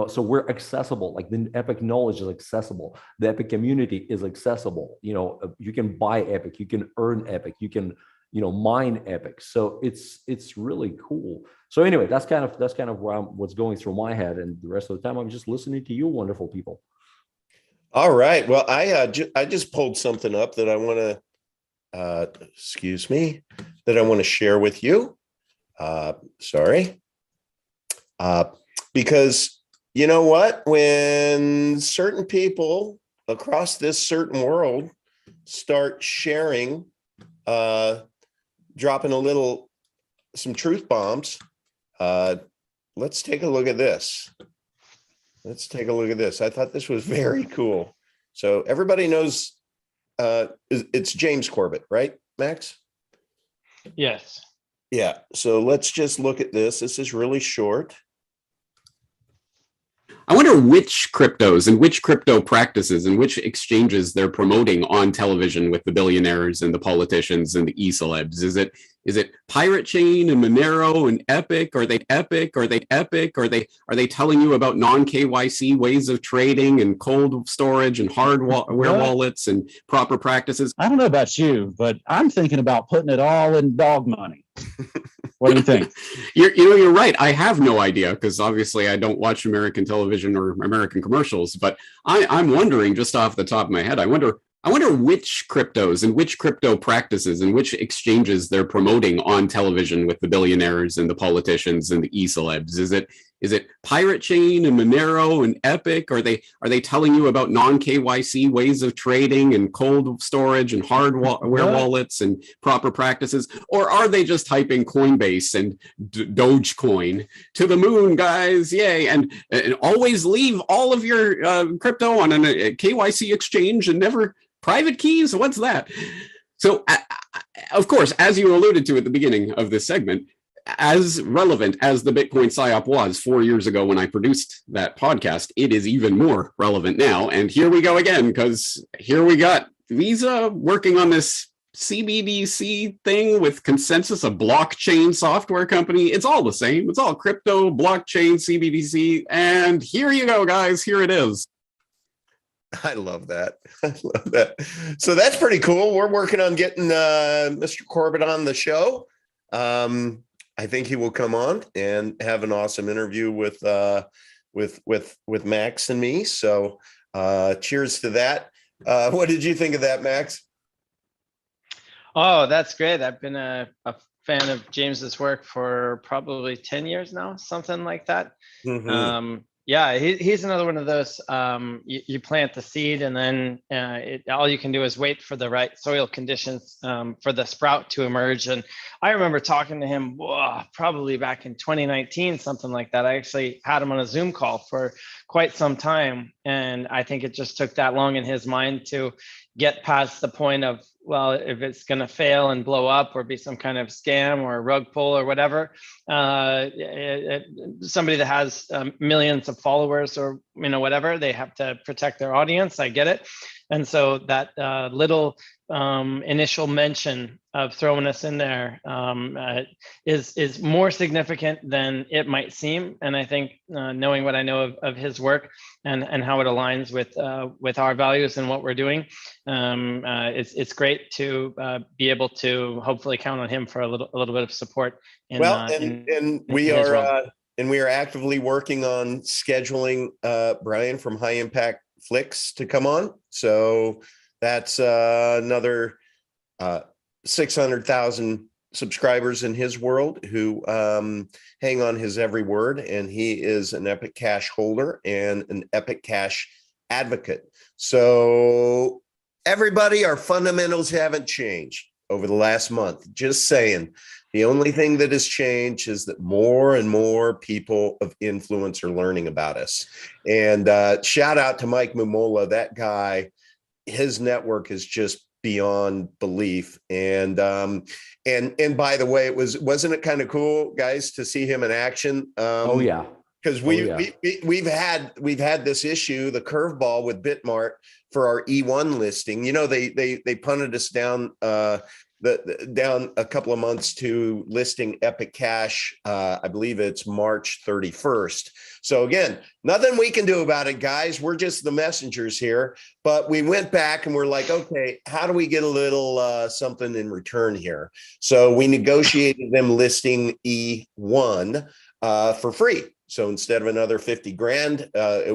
D: So we're accessible, like the Epic knowledge is accessible. The Epic community is accessible. You can buy Epic, you can earn Epic, you can, mine Epic. So it's really cool. So anyway, that's kind of what's going through my head. And the rest of the time, I'm just listening to you wonderful people.
A: All right. Well, I just pulled something up that I want to, that I want to share with you. Sorry. Because you know what? When certain people across this certain world start sharing, dropping some truth bombs, let's take a look at this. Let's take a look at this. I thought this was very cool. So everybody knows it's James Corbett, right, Max?
C: Yes.
A: Yeah. So let's just look at this. This is really short.
E: I wonder which cryptos and which crypto practices and which exchanges they're promoting on television with the billionaires and the politicians and the e-celebs. Is it Pirate Chain and Monero and Epic? Are they Epic? Are they Epic? Are they telling you about non-KYC ways of trading and cold storage and hardware wallets and proper practices?
F: I don't know about you, but I'm thinking about putting it all in dog money. What do you think?
E: You're right. I have no idea because obviously I don't watch American television or American commercials. But I'm wondering, just off the top of my head, I wonder which cryptos and which crypto practices and which exchanges they're promoting on television with the billionaires and the politicians and the e-celebs. Is it Pirate Chain and Monero and Epic? Are they telling you about non-KYC ways of trading and cold storage and hardware wallets and proper practices? Or are they just hyping Coinbase and Dogecoin to the moon, guys? Yay. And always leave all of your crypto on a KYC exchange and never private keys? What's that? So, of course, as you alluded to at the beginning of this segment, as relevant as the Bitcoin PSYOP was 4 years ago when I produced that podcast, it is even more relevant now. And here we go again, because here we got Visa working on this CBDC thing with Consensus, a blockchain software company. It's all the same. It's all crypto, blockchain, CBDC. And here you go, guys. Here it is.
A: I love that. I love that. So that's pretty cool. We're working on getting Mr. Corbett on the show. I think he will come on and have an awesome interview with Max and me. So cheers to that. What did you think of that, Max?
C: Oh, that's great. I've been a fan of James's work for probably 10 years now, something like that. Mm-hmm. Yeah, he's another one of those, you plant the seed and then all you can do is wait for the right soil conditions for the sprout to emerge. And I remember talking to him probably back in 2019, something like that. I actually had him on a Zoom call for quite some time. And I think it just took that long in his mind to get past the point of, well, if it's going to fail and blow up or be some kind of scam or rug pull or whatever, somebody that has millions of followers or whatever, they have to protect their audience. I get it. And so that little initial mention of throwing us in there is more significant than it might seem. And I think knowing what I know of his work and how it aligns with our values and what we're doing, it's great to be able to hopefully count on him for a little bit of support. We are actively working on scheduling Brian from High Impact Flicks to come on. So that's another 600,000 subscribers in his world who hang on his every word. And he is an Epic Cash holder and an Epic Cash advocate. So everybody, our fundamentals haven't changed over the last month. Just saying. The only thing that has changed is that more and more people of influence are learning about us. And shout out to Mike Mumola. That guy, his network is just beyond belief. And by the way, wasn't it kind of cool, guys, to see him in action?
D: Oh yeah.
A: because we've had this issue, the curveball with Bitmart for our E1 listing. You know, they punted us down down a couple of months to listing Epic Cash. I believe it's March 31st. So again, nothing we can do about it, guys. We're just the messengers here. But we went back and we're like, okay, how do we get a little something in return here? So we negotiated them listing E1 for free. So instead of another 50 grand, that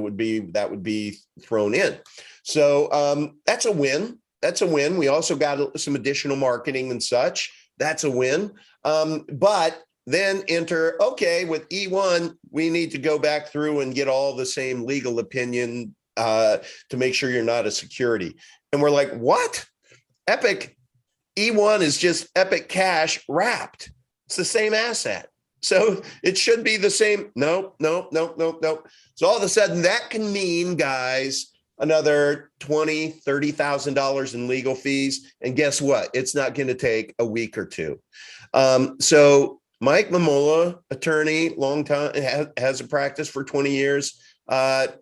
A: would be thrown in. So that's a win. That's a win. We also got some additional marketing and such. That's a win. But then enter, okay, with E1, we need to go back through and get all the same legal opinion to make sure you're not a security. And we're like, what? Epic E1 is just Epic Cash wrapped. It's the same asset. So it should be the same. Nope. So all of a sudden that can mean, guys, another $20,000, $30,000 in legal fees. And guess what? It's not going to take a week or two. So Mike Mamola, attorney, long time, has a practice for 20 years.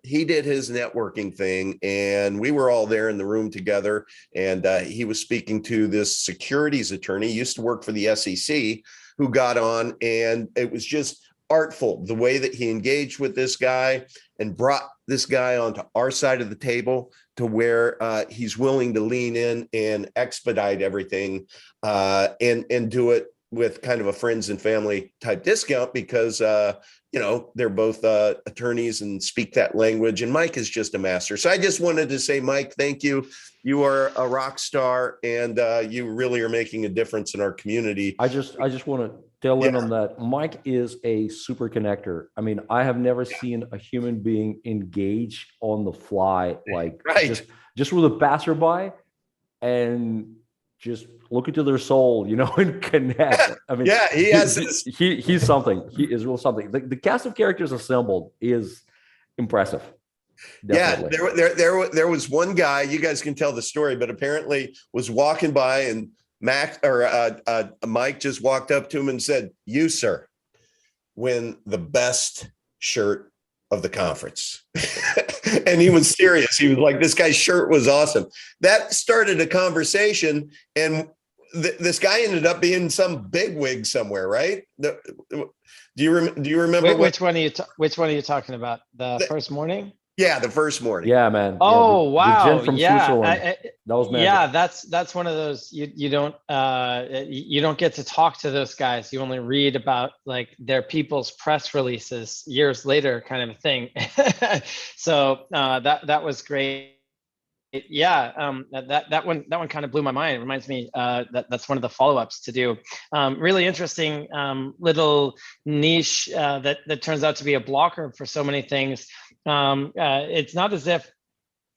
A: He did his networking thing, and we were all there in the room together. And he was speaking to this securities attorney, used to work for the SEC, who got on, and it was just artful the way that he engaged with this guy and brought this guy onto our side of the table to where he's willing to lean in and expedite everything and do it with kind of a friends and family type discount because, you know, they're both attorneys and speak that language. And Mike is just a master. So I just wanted to say, Mike, thank you. You are a rock star, and you really are making a difference in our community.
D: I just want to tell in on that. Mike is a super connector. I mean, I have never seen a human being engage on the fly, like just with a passerby and just look into their soul, you know, and connect. I mean,
A: yeah, he has
D: he's something. He is real something. The cast of characters assembled is impressive. Definitely.
A: Yeah, there was one guy, you guys can tell the story, but apparently was walking by and Mike just walked up to him and said, "You, sir, win the best shirt of the conference." And he was serious. He was like, this guy's shirt was awesome. That started a conversation, and this guy ended up being some bigwig somewhere, right? Do you remember
C: which one are you talking about? The first morning?
A: Yeah, the first morning.
D: Yeah, man.
C: Oh,
D: yeah,
C: wow.
D: The gin from Switzerland. That was magic.
C: Yeah, that's one of those you don't get to talk to those guys. You only read about like their people's press releases years later, kind of a thing. So that was great. Yeah, that one kind of blew my mind. It reminds me that's one of the follow-ups to do. Really interesting little niche that turns out to be a blocker for so many things. It's not as if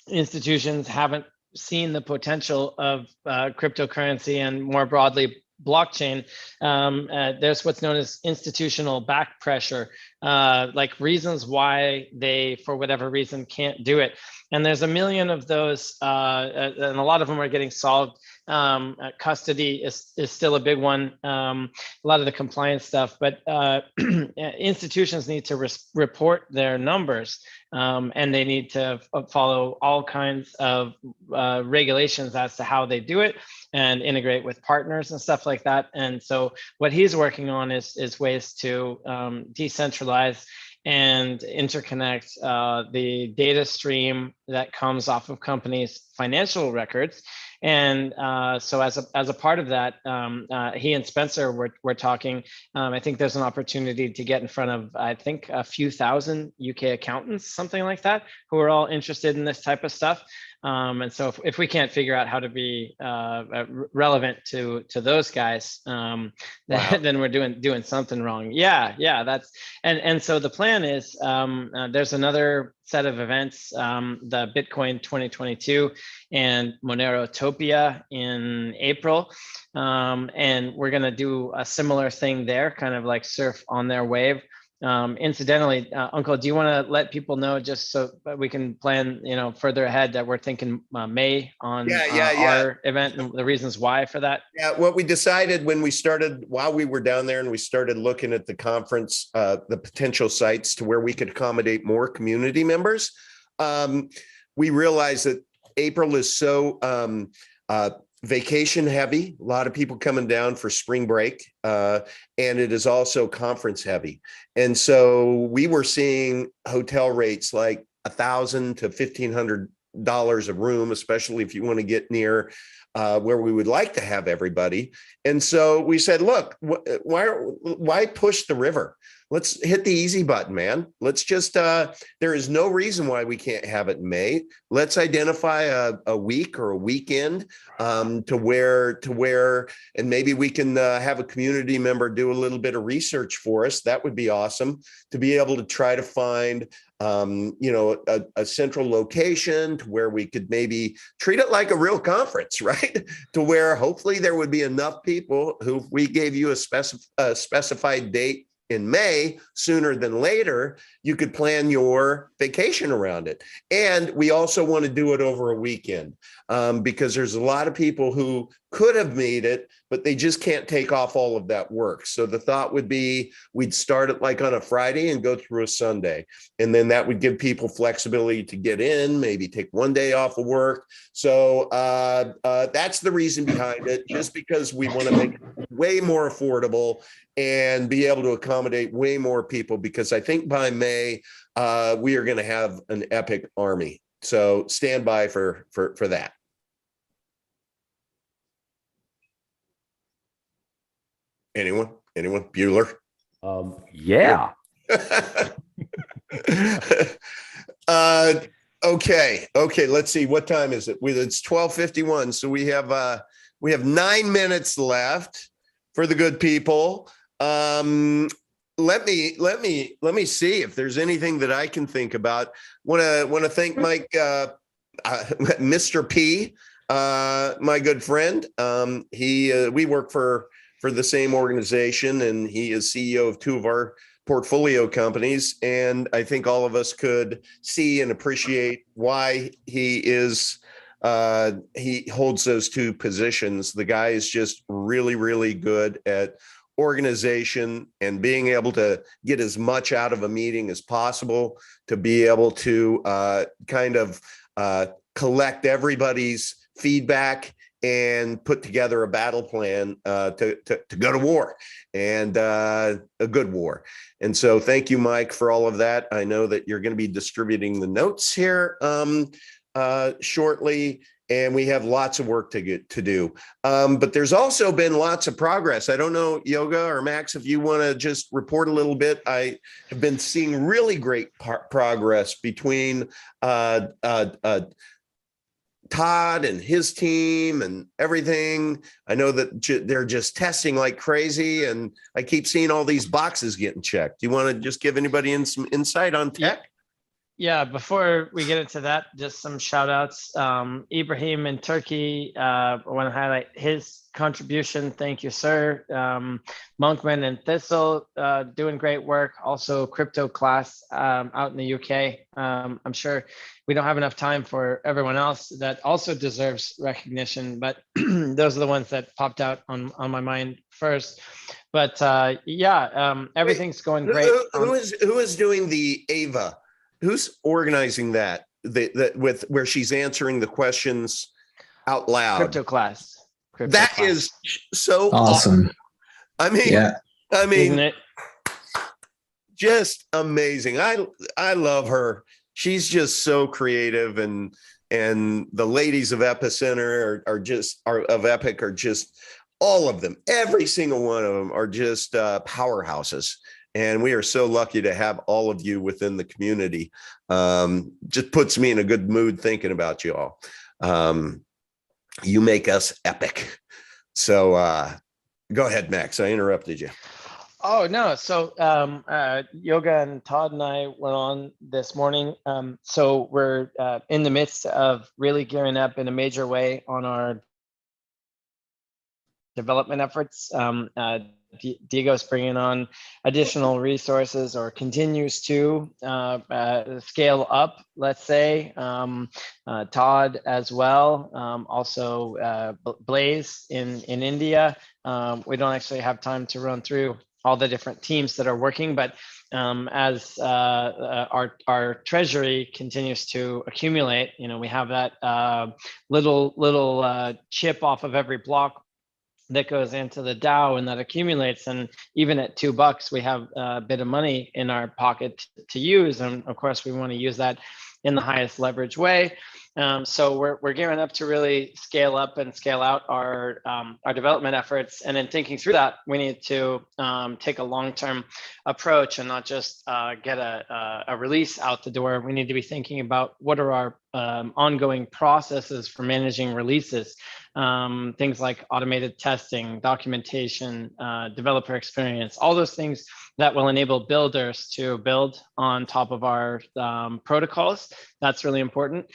C: institutions haven't seen the potential of cryptocurrency and more broadly blockchain. There's what's known as institutional back pressure, like reasons why they, for whatever reason, can't do it. And there's a million of those, and a lot of them are getting solved. Custody is still a big one. A lot of the compliance stuff, but institutions need to report their numbers, and they need to follow all kinds of regulations as to how they do it and integrate with partners and stuff like that. And so what he's working on is ways to decentralize and interconnect the data stream that comes off of companies' financial records. And so as a part of that, he and Spencer were talking. I think there's an opportunity to get in front of, I think, a few thousand UK accountants, something like that, who are all interested in this type of stuff. And so if we can't figure out how to be relevant to those guys, then we're doing something wrong. Yeah, that's and so the plan is there's another set of events, the Bitcoin 2022 and Monerotopia in April, and we're going to do a similar thing there, kind of like surf on their wave. Incidentally, Uncle, do you want to let people know, just so that we can plan, further ahead, that we're thinking May on our event and the reasons why for that?
A: Yeah, what we decided when we started, while we were down there and we started looking at the conference, the potential sites to where we could accommodate more community members, we realized that April is so vacation heavy, a lot of people coming down for spring break, and it is also conference heavy. And so we were seeing hotel rates like $1,000 to $1,500 a room, especially if you want to get near where we would like to have everybody. And so we said, look, why push the river? Let's hit the easy button, man. Let's just, there is no reason why we can't have it in May. Let's identify a week or a weekend to where, and maybe we can have a community member do a little bit of research for us. That would be awesome, to be able to try to find a central location to where we could maybe treat it like a real conference, right? To where hopefully there would be enough people who, if we gave you a specified date in May, sooner than later, you could plan your vacation around it. And we also want to do it over a weekend because there's a lot of people who could have made it, but they just can't take off all of that work. So the thought would be we'd start it like on a Friday and go through a Sunday. And then that would give people flexibility to get in, maybe take one day off of work. So that's the reason behind it, just because we want to make it way more affordable and be able to accommodate way more people, because I think by May, we are going to have an epic army. So stand by for that. Anyone? Bueller?
D: Yeah.
A: Okay. Let's see. What time is it? It's 12:51. So we have 9 minutes left for the good people. Let me see if there's anything that I can think about. Want to thank Mike, Mr. P, my good friend. We work for the same organization, and he is CEO of two of our portfolio companies. And I think all of us could see and appreciate why he holds those two positions. The guy is just really, really good at organization and being able to get as much out of a meeting as possible, to be able to collect everybody's feedback and put together a battle plan to go to war, and a good war. And so thank you, Mike, for all of that. I know that you're going to be distributing the notes here shortly, and we have lots of work to do. But there's also been lots of progress. I don't know, Yoga or Max, if you want to just report a little bit. I have been seeing really great progress between Todd and his team and everything. I know that they're just testing like crazy, and I keep seeing all these boxes getting checked. Do you want to just give anybody some insight on tech?
C: Yeah, before we get into that, just some shout outs. Ibrahim in Turkey, I want to highlight his contribution. Thank you, sir. Monkman and Thistle doing great work. Also Crypto Class out in the UK. I'm sure we don't have enough time for everyone else that also deserves recognition, but those are the ones that popped out on my mind first. But everything's going great.
A: Who is doing the AVA? Who's organizing that with where she's answering the questions out loud?
C: Crypto Class.
A: That is so
B: awesome.
A: I mean,
C: isn't it?
A: Just amazing. I love her. She's just so creative, and the ladies of Epicenter of Epic are just, all of them. Every single one of them are just powerhouses. And we are so lucky to have all of you within the community. Just puts me in a good mood thinking about you all. You make us epic. So go ahead, Max. I interrupted you.
C: Oh, no. So Yoga and Todd and I went on this morning. So we're in the midst of really gearing up in a major way on our development efforts. Diego's bringing on additional resources or continues to scale up, let's say. Todd as well, also Blaze in India. We don't actually have time to run through all the different teams that are working, but as our treasury continues to accumulate, we have that little chip off of every block that goes into the DAO and that accumulates. And even at $2, we have a bit of money in our pocket to use. And of course, we want to use that in the highest leverage way. So we're gearing up to really scale up and scale out our development efforts. And in thinking through that, we need to take a long-term approach and not just get a release out the door. We need to be thinking about what are our ongoing processes for managing releases. Things like automated testing, documentation, developer experience, all those things that will enable builders to build on top of our protocols. That's really important.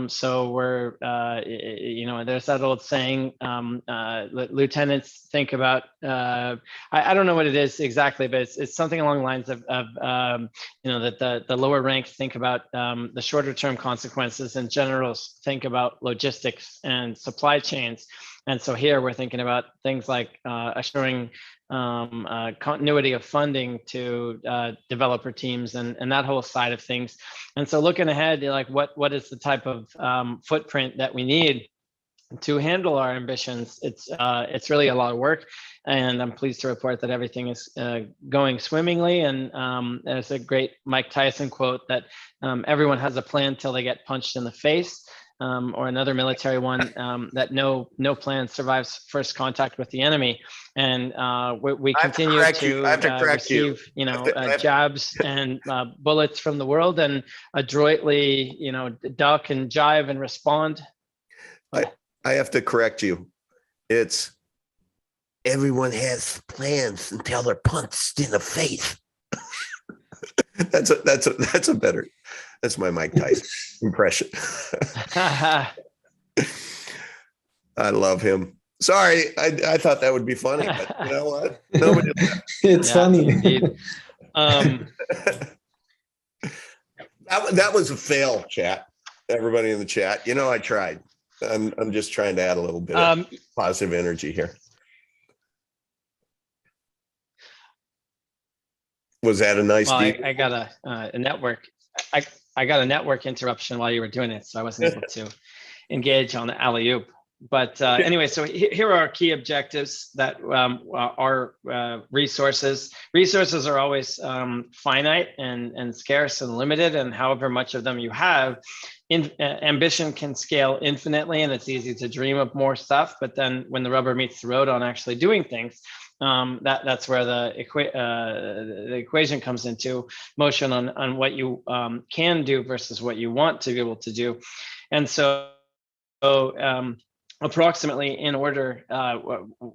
C: So we're, there's that old saying, lieutenants think about, I don't know what it is exactly, but it's something along the lines of that the lower ranks think about the shorter term consequences, and generals think about logistics and supply chains. And so here we're thinking about things like assuring continuity of funding to developer teams and that whole side of things. And so looking ahead, like what is the type of footprint that we need to handle our ambitions? It's really a lot of work, and I'm pleased to report that everything is going swimmingly. And there's a great Mike Tyson quote that everyone has a plan till they get punched in the face. Or another military one, that no plan survives first contact with the enemy. And we continue to receive jabs and bullets from the world, and adroitly duck and jive and respond.
A: I have to correct you. It's everyone has plans until they're punched in the face. That's a better. That's my Mike Tyson impression. I love him. Sorry, I thought that would be funny, but you know what? Nobody.
B: It's funny.
C: Indeed.
A: That was a fail, chat. Everybody in the chat. I tried. I'm just trying to add a little bit of positive energy here. Was that a nice?
C: Well, I got a network. I got a network interruption while you were doing it, so I wasn't able to engage on the alley-oop. But anyway, so here are our key objectives that are resources. Resources are always finite and scarce and limited, and however much of them you have, ambition can scale infinitely, and it's easy to dream of more stuff. But then when the rubber meets the road on actually doing things, that's where the equation comes into motion on what you can do versus what you want to be able to do. And so approximately in order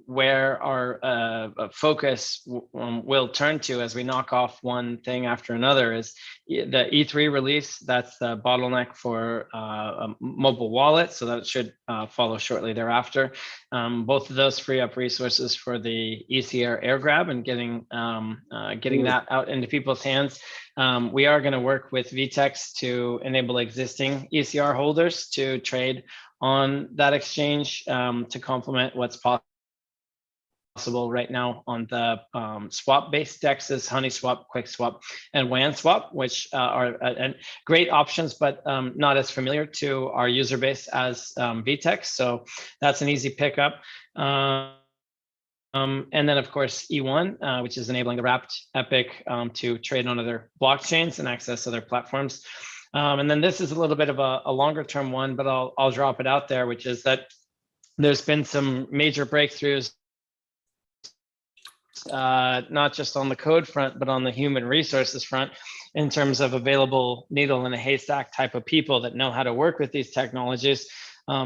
C: where our focus will turn to as we knock off one thing after another is the E3 release. That's the bottleneck for a mobile wallet, so that should follow shortly thereafter. Both of those free up resources for the ECR air grab and getting that out into people's hands. We are going to work with VTEX to enable existing ECR holders to trade on that exchange to complement what's possible right now on the swap-based dexes, HoneySwap, QuickSwap, and WANSwap, which are great options, but not as familiar to our user base as VTEX. So that's an easy pickup. And then, of course, E1, which is enabling the wrapped Epic to trade on other blockchains and access other platforms. And then this is a little bit of a longer term one, but I'll drop it out there, which is that there's been some major breakthroughs, not just on the code front, but on the human resources front, in terms of available needle in a haystack type of people that know how to work with these technologies.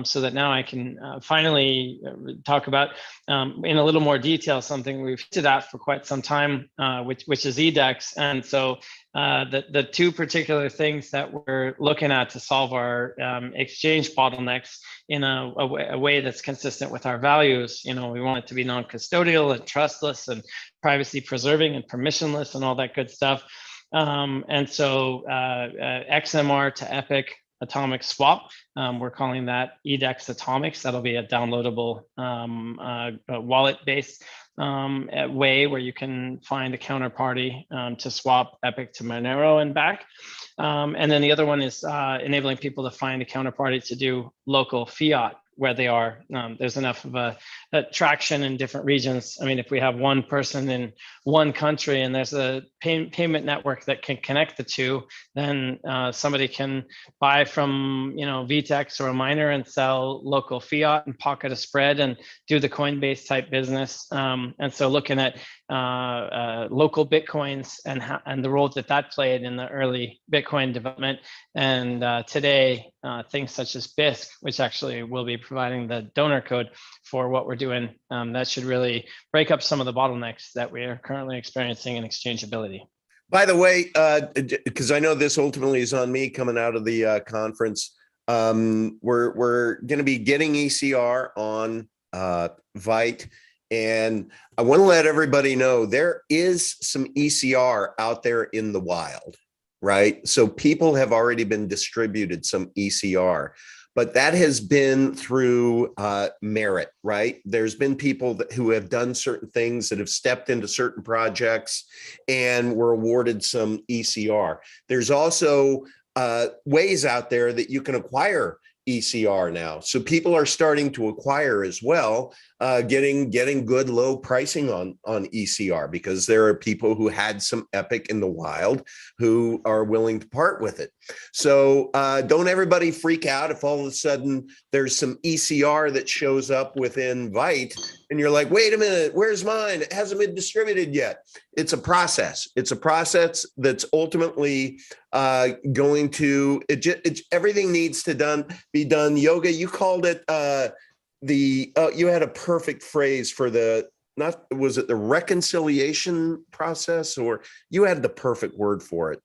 C: so that now I can finally talk about in a little more detail something we've hinted at for quite some time, which is eDEX. And so the two particular things that we're looking at to solve our exchange bottlenecks in a way that's consistent with our values. We want it to be non-custodial and trustless and privacy preserving and permissionless and all that good stuff. And so XMR to Epic atomic swap, we're calling that eDEX Atomics. That'll be a downloadable wallet-based way where you can find a counterparty to swap Epic to Monero and back. And then the other one is enabling people to find a counterparty to do local fiat where they are. There's enough of a traction in different regions. I mean, if we have one person in one country and there's a payment network that can connect the two, then somebody can buy from VTEX or a miner and sell local fiat and pocket a spread and do the Coinbase type business. And so looking at local Bitcoins and the role that played in the early Bitcoin development. And today, things such as BISC, which actually will be providing the donor code for what we're doing, that should really break up some of the bottlenecks that we are currently experiencing in exchangeability.
A: By the way, because I know this ultimately is on me coming out of the conference, we're going to be getting ECR on Vite. And I want to let everybody know there is some ECR out there in the wild, right? So people have already been distributed some ECR, but that has been through merit, right? There's been people who have done certain things that have stepped into certain projects and were awarded some ECR. There's also ways out there that you can acquire ECR now. So people are starting to acquire as well, getting good low pricing on ECR because there are people who had some Epic in the wild who are willing to part with it. So don't everybody freak out if all of a sudden there's some ECR that shows up within Vite and you're like, wait a minute, where's mine? It hasn't been distributed yet. It's a process. It's a process that's ultimately going to, everything needs to be done. Yoga, you called it you had a perfect phrase for was it the reconciliation process, or you had the perfect word for it?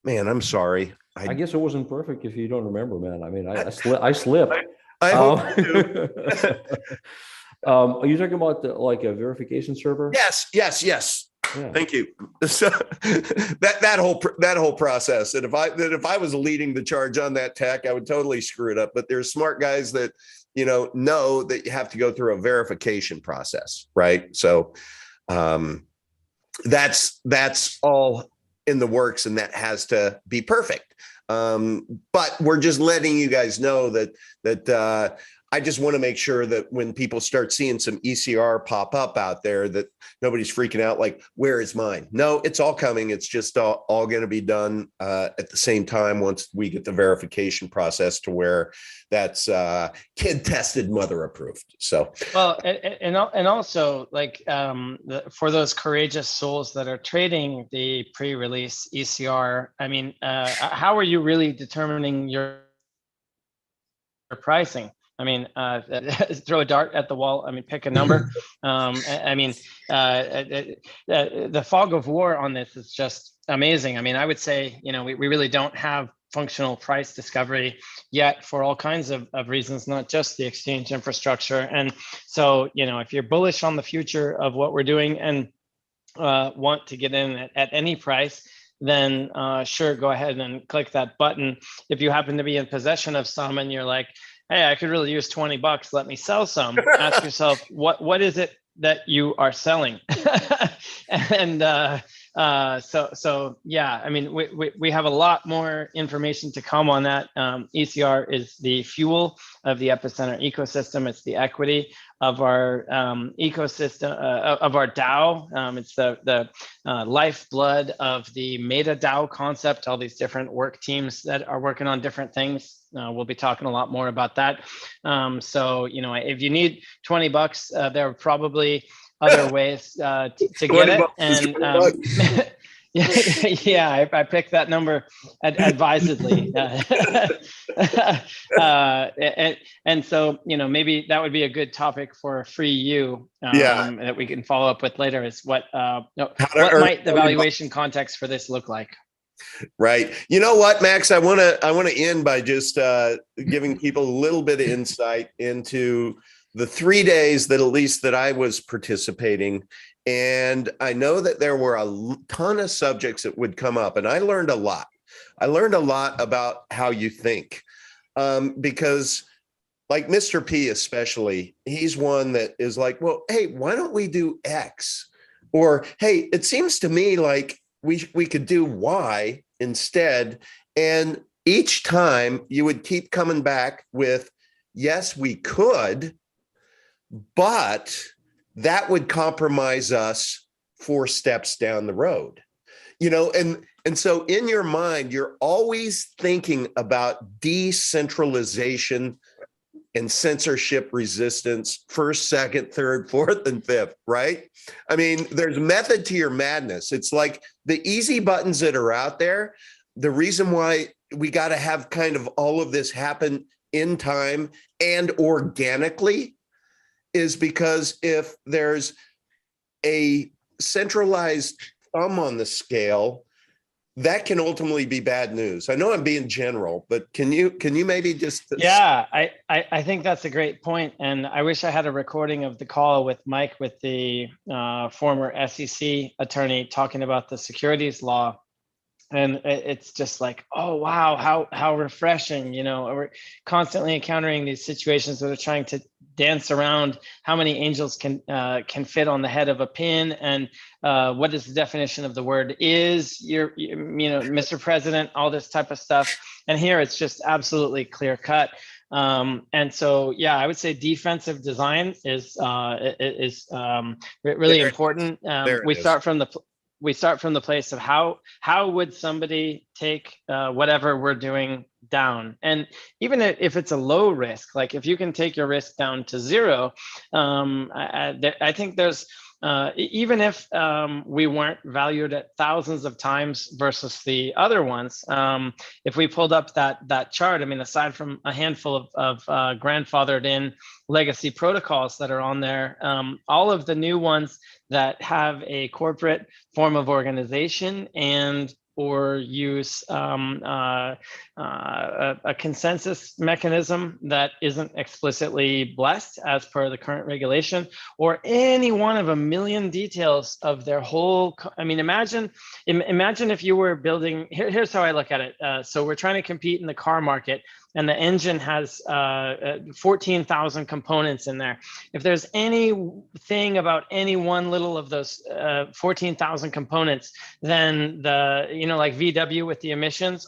A: Man, I'm sorry.
D: I guess it wasn't perfect if you don't remember, man. I mean, I slipped.
A: I hope you do.
D: Are you talking about like a verification server?
A: Yes. Yeah. Thank you. So that whole process, and if I was leading the charge on that tech, I would totally screw it up. But there's smart guys that know that you have to go through a verification process, right? So that's all in the works, and that has to be perfect. But we're just letting you guys know that I just want to make sure that when people start seeing some ECR pop up out there, that nobody's freaking out like, where is mine? No, it's all coming. It's just all going to be done at the same time once we get the verification process to where that's kid tested, mother approved. So
C: well, and also like for those courageous souls that are trading the pre-release ECR, I mean, how are you really determining your pricing? I mean, throw a dart at the wall. I mean, pick a number. I mean, the fog of war on this is just amazing. I mean, I would say, we really don't have functional price discovery yet for all kinds of reasons, not just the exchange infrastructure. And so, if you're bullish on the future of what we're doing and want to get in at any price, then sure, go ahead and click that button. If you happen to be in possession of some and you're like, hey, I could really use $20. Let me sell some. Ask yourself, what is it that you are selling? And so yeah, I mean, we have a lot more information to come on that. ECR is the fuel of the Epicenter ecosystem. It's the equity of our ecosystem, of our DAO. It's the lifeblood of the meta DAO concept, all these different work teams that are working on different things. We'll be talking a lot more about that. So, if you need $20, there are probably other ways to get it. And Yeah, I picked that number advisedly. And so, maybe that would be a good topic for a free you that we can follow up with later is what might the valuation context for this look like?
A: Right. You know what, Max, I want to end by just giving people a little bit of insight into the 3 days that at least that I was participating. And I know that there were a ton of subjects that would come up, and I learned a lot. I learned a lot about how you think, because like Mr. P especially, he's one that is like, well, hey, why don't we do X? Or, hey, it seems to me like we could do Y instead. And each time you would keep coming back with, yes, we could, but that would compromise us 4 steps down the road, and so in your mind, you're always thinking about decentralization and censorship resistance, first, second, third, fourth, and fifth, right? I mean, there's method to your madness. It's like the easy buttons that are out there. The reason why we got to have kind of all of this happen in time and organically is because if there's a centralized thumb on the scale, that can ultimately be bad news. I know I'm being general, but can you maybe just?
C: Yeah, I think that's a great point. And I wish I had a recording of the call with Mike, with the former SEC attorney, talking about the securities law. And it's just like, oh, wow, how refreshing, we're constantly encountering these situations that are trying to dance around how many angels can fit on the head of a pin, and what is the definition of the word is, Mr. President, all this type of stuff. And here it's just absolutely clear cut. And so, yeah, I would say defensive design is really important. We start from the place of how would somebody take whatever we're doing down. And even if it's a low risk, like if you can take your risk down to zero, I think there's, even if we weren't valued at thousands of times versus the other ones, if we pulled up that chart, I mean, aside from a handful of grandfathered in legacy protocols that are on there, all of the new ones that have a corporate form of organization and or use a consensus mechanism that isn't explicitly blessed as per the current regulation, or any one of a million details of their whole. I mean, imagine if you were building. Here's how I look at it. So we're trying to compete in the car market, and the engine has 14,000 components in there. If there's anything about any one little of those 14,000 components, then like VW with the emissions,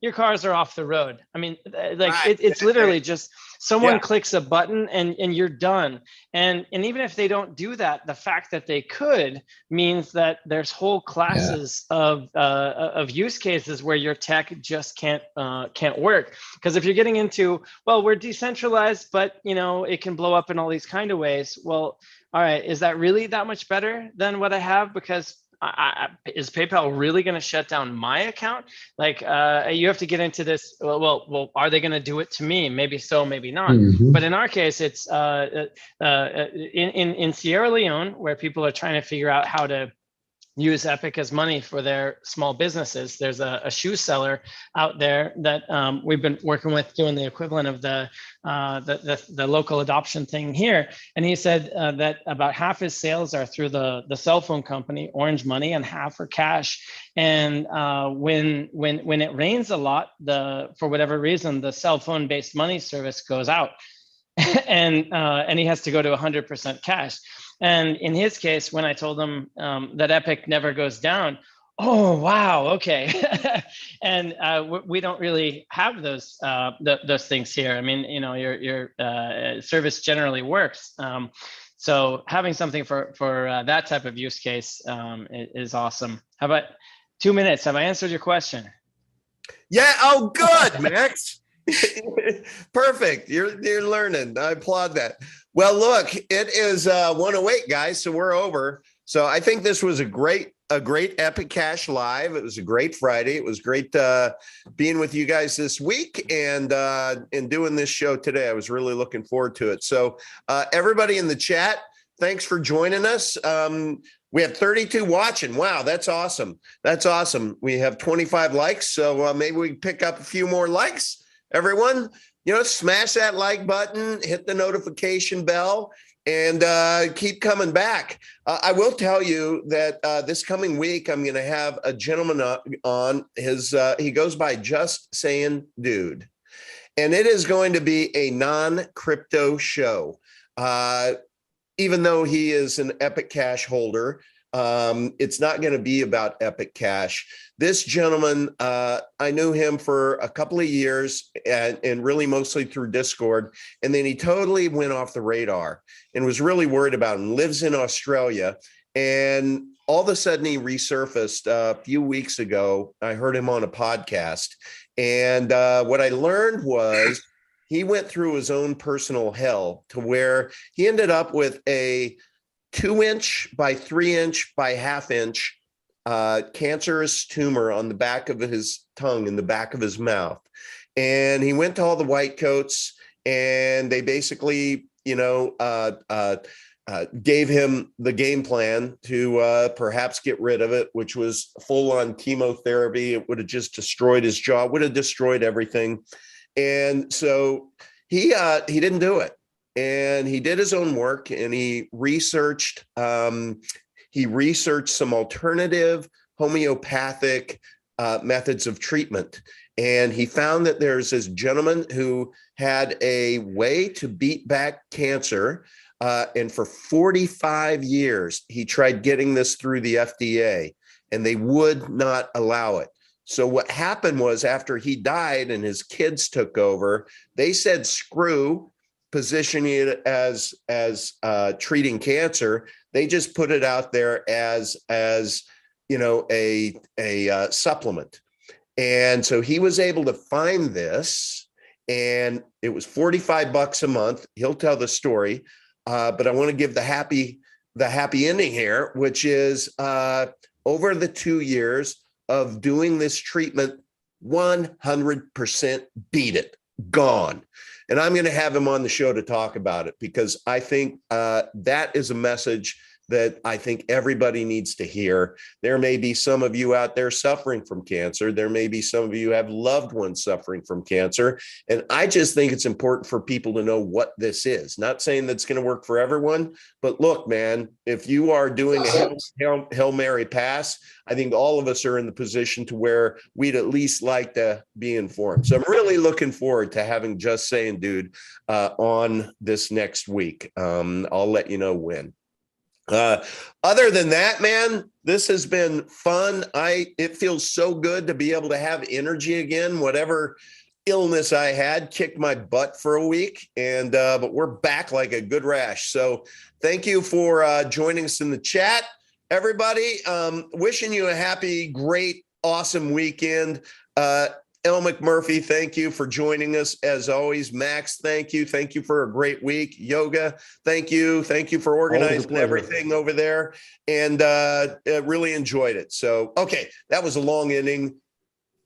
C: your cars are off the road. I mean, it's literally just someone clicks a button and you're done. And even if they don't do that, the fact that they could means that there's whole classes of use cases where your tech just can't work. Because if you're getting into, well, we're decentralized, but it can blow up in all these kind of ways. Well, all right, is that really that much better than what I have? Because is PayPal really going to shut down my account? Like, you have to get into this. Well, are they going to do it to me? Maybe so, maybe not. Mm-hmm. But in our case, it's in Sierra Leone, where people are trying to figure out how to use Epic as money for their small businesses. There's a shoe seller out there that we've been working with, doing the equivalent of the local adoption thing here. And he said that about half his sales are through the cell phone company, Orange Money, and half are cash. And when it rains a lot, for whatever reason, the cell phone based money service goes out, and he has to go to 100% cash. And in his case, when I told him that Epic never goes down, oh, wow, okay. And we don't really have those things here. I mean, your service generally works. So having something for that type of use case is awesome. How about 2 minutes? Have I answered your question?
A: Yeah. Oh, good, Max. Perfect. You're learning. I applaud that. Well, look, it is 1:08, guys, so we're over. So I think this was a great a great Epic Cash Live. It was a great Friday. It was great being with you guys this week and doing this show today. I was really looking forward to it. So everybody in the chat, thanks for joining us. We have 32 watching. Wow, that's awesome. That's awesome. We have 25 likes, so maybe we can pick up a few more likes. Everyone, smash that like button, hit the notification bell, and keep coming back. I will tell you that this coming week, I'm going to have a gentleman on. He goes by Just Saying Dude, and it is going to be a non-crypto show. Even though he is an Epic Cash holder, it's not going to be about Epic Cash. This gentleman, I knew him for a couple of years and really mostly through Discord. And then he totally went off the radar and was really worried about him. Lives in Australia. And all of a sudden he resurfaced a few weeks ago. I heard him on a podcast. And what I learned was he went through his own personal hell to where he ended up with a 2-inch by 3-inch by 1/2-inch cancerous tumor on the back of his tongue, in the back of his mouth. And he went to all the white coats and they basically, gave him the game plan to perhaps get rid of it, which was full-on chemotherapy. It would have just destroyed his jaw, would have destroyed everything. And so he didn't do it, and he did his own work, and he researched some alternative homeopathic methods of treatment. And he found that there's this gentleman who had a way to beat back cancer. And for 45 years, he tried getting this through the FDA, and they would not allow it. So what happened was, after he died and his kids took over, they said, screw positioning it as treating cancer. They just put it out there as a supplement. And so he was able to find this, and it was $45 a month. He'll tell the story, but I want to give the happy ending here, which is over the 2 years of doing this treatment, 100% beat it, gone. And I'm going to have him on the show to talk about it, because I think that is a message that I think everybody needs to hear. There may be some of you out there suffering from cancer. There may be some of you who have loved ones suffering from cancer. And I just think it's important for people to know what this is. Not saying that's going to work for everyone, but look, man, if you are doing a Hail Mary pass, I think all of us are in the position to where we'd at least like to be informed. So I'm really looking forward to having Just Saying Dude on this next week. I'll let you know when. Other than that, man, this has been fun. It feels so good to be able to have energy again. Whatever illness I had kicked my butt for a week, and but we're back like a good rash. So thank you for joining us in the chat, everybody. Wishing you a happy, great, awesome weekend. Elle McMurphy, thank you for joining us as always. Max, thank you. Thank you for a great week. Yoga, thank you. Thank you for organizing everything over there. And really enjoyed it. So, okay, that was a long ending.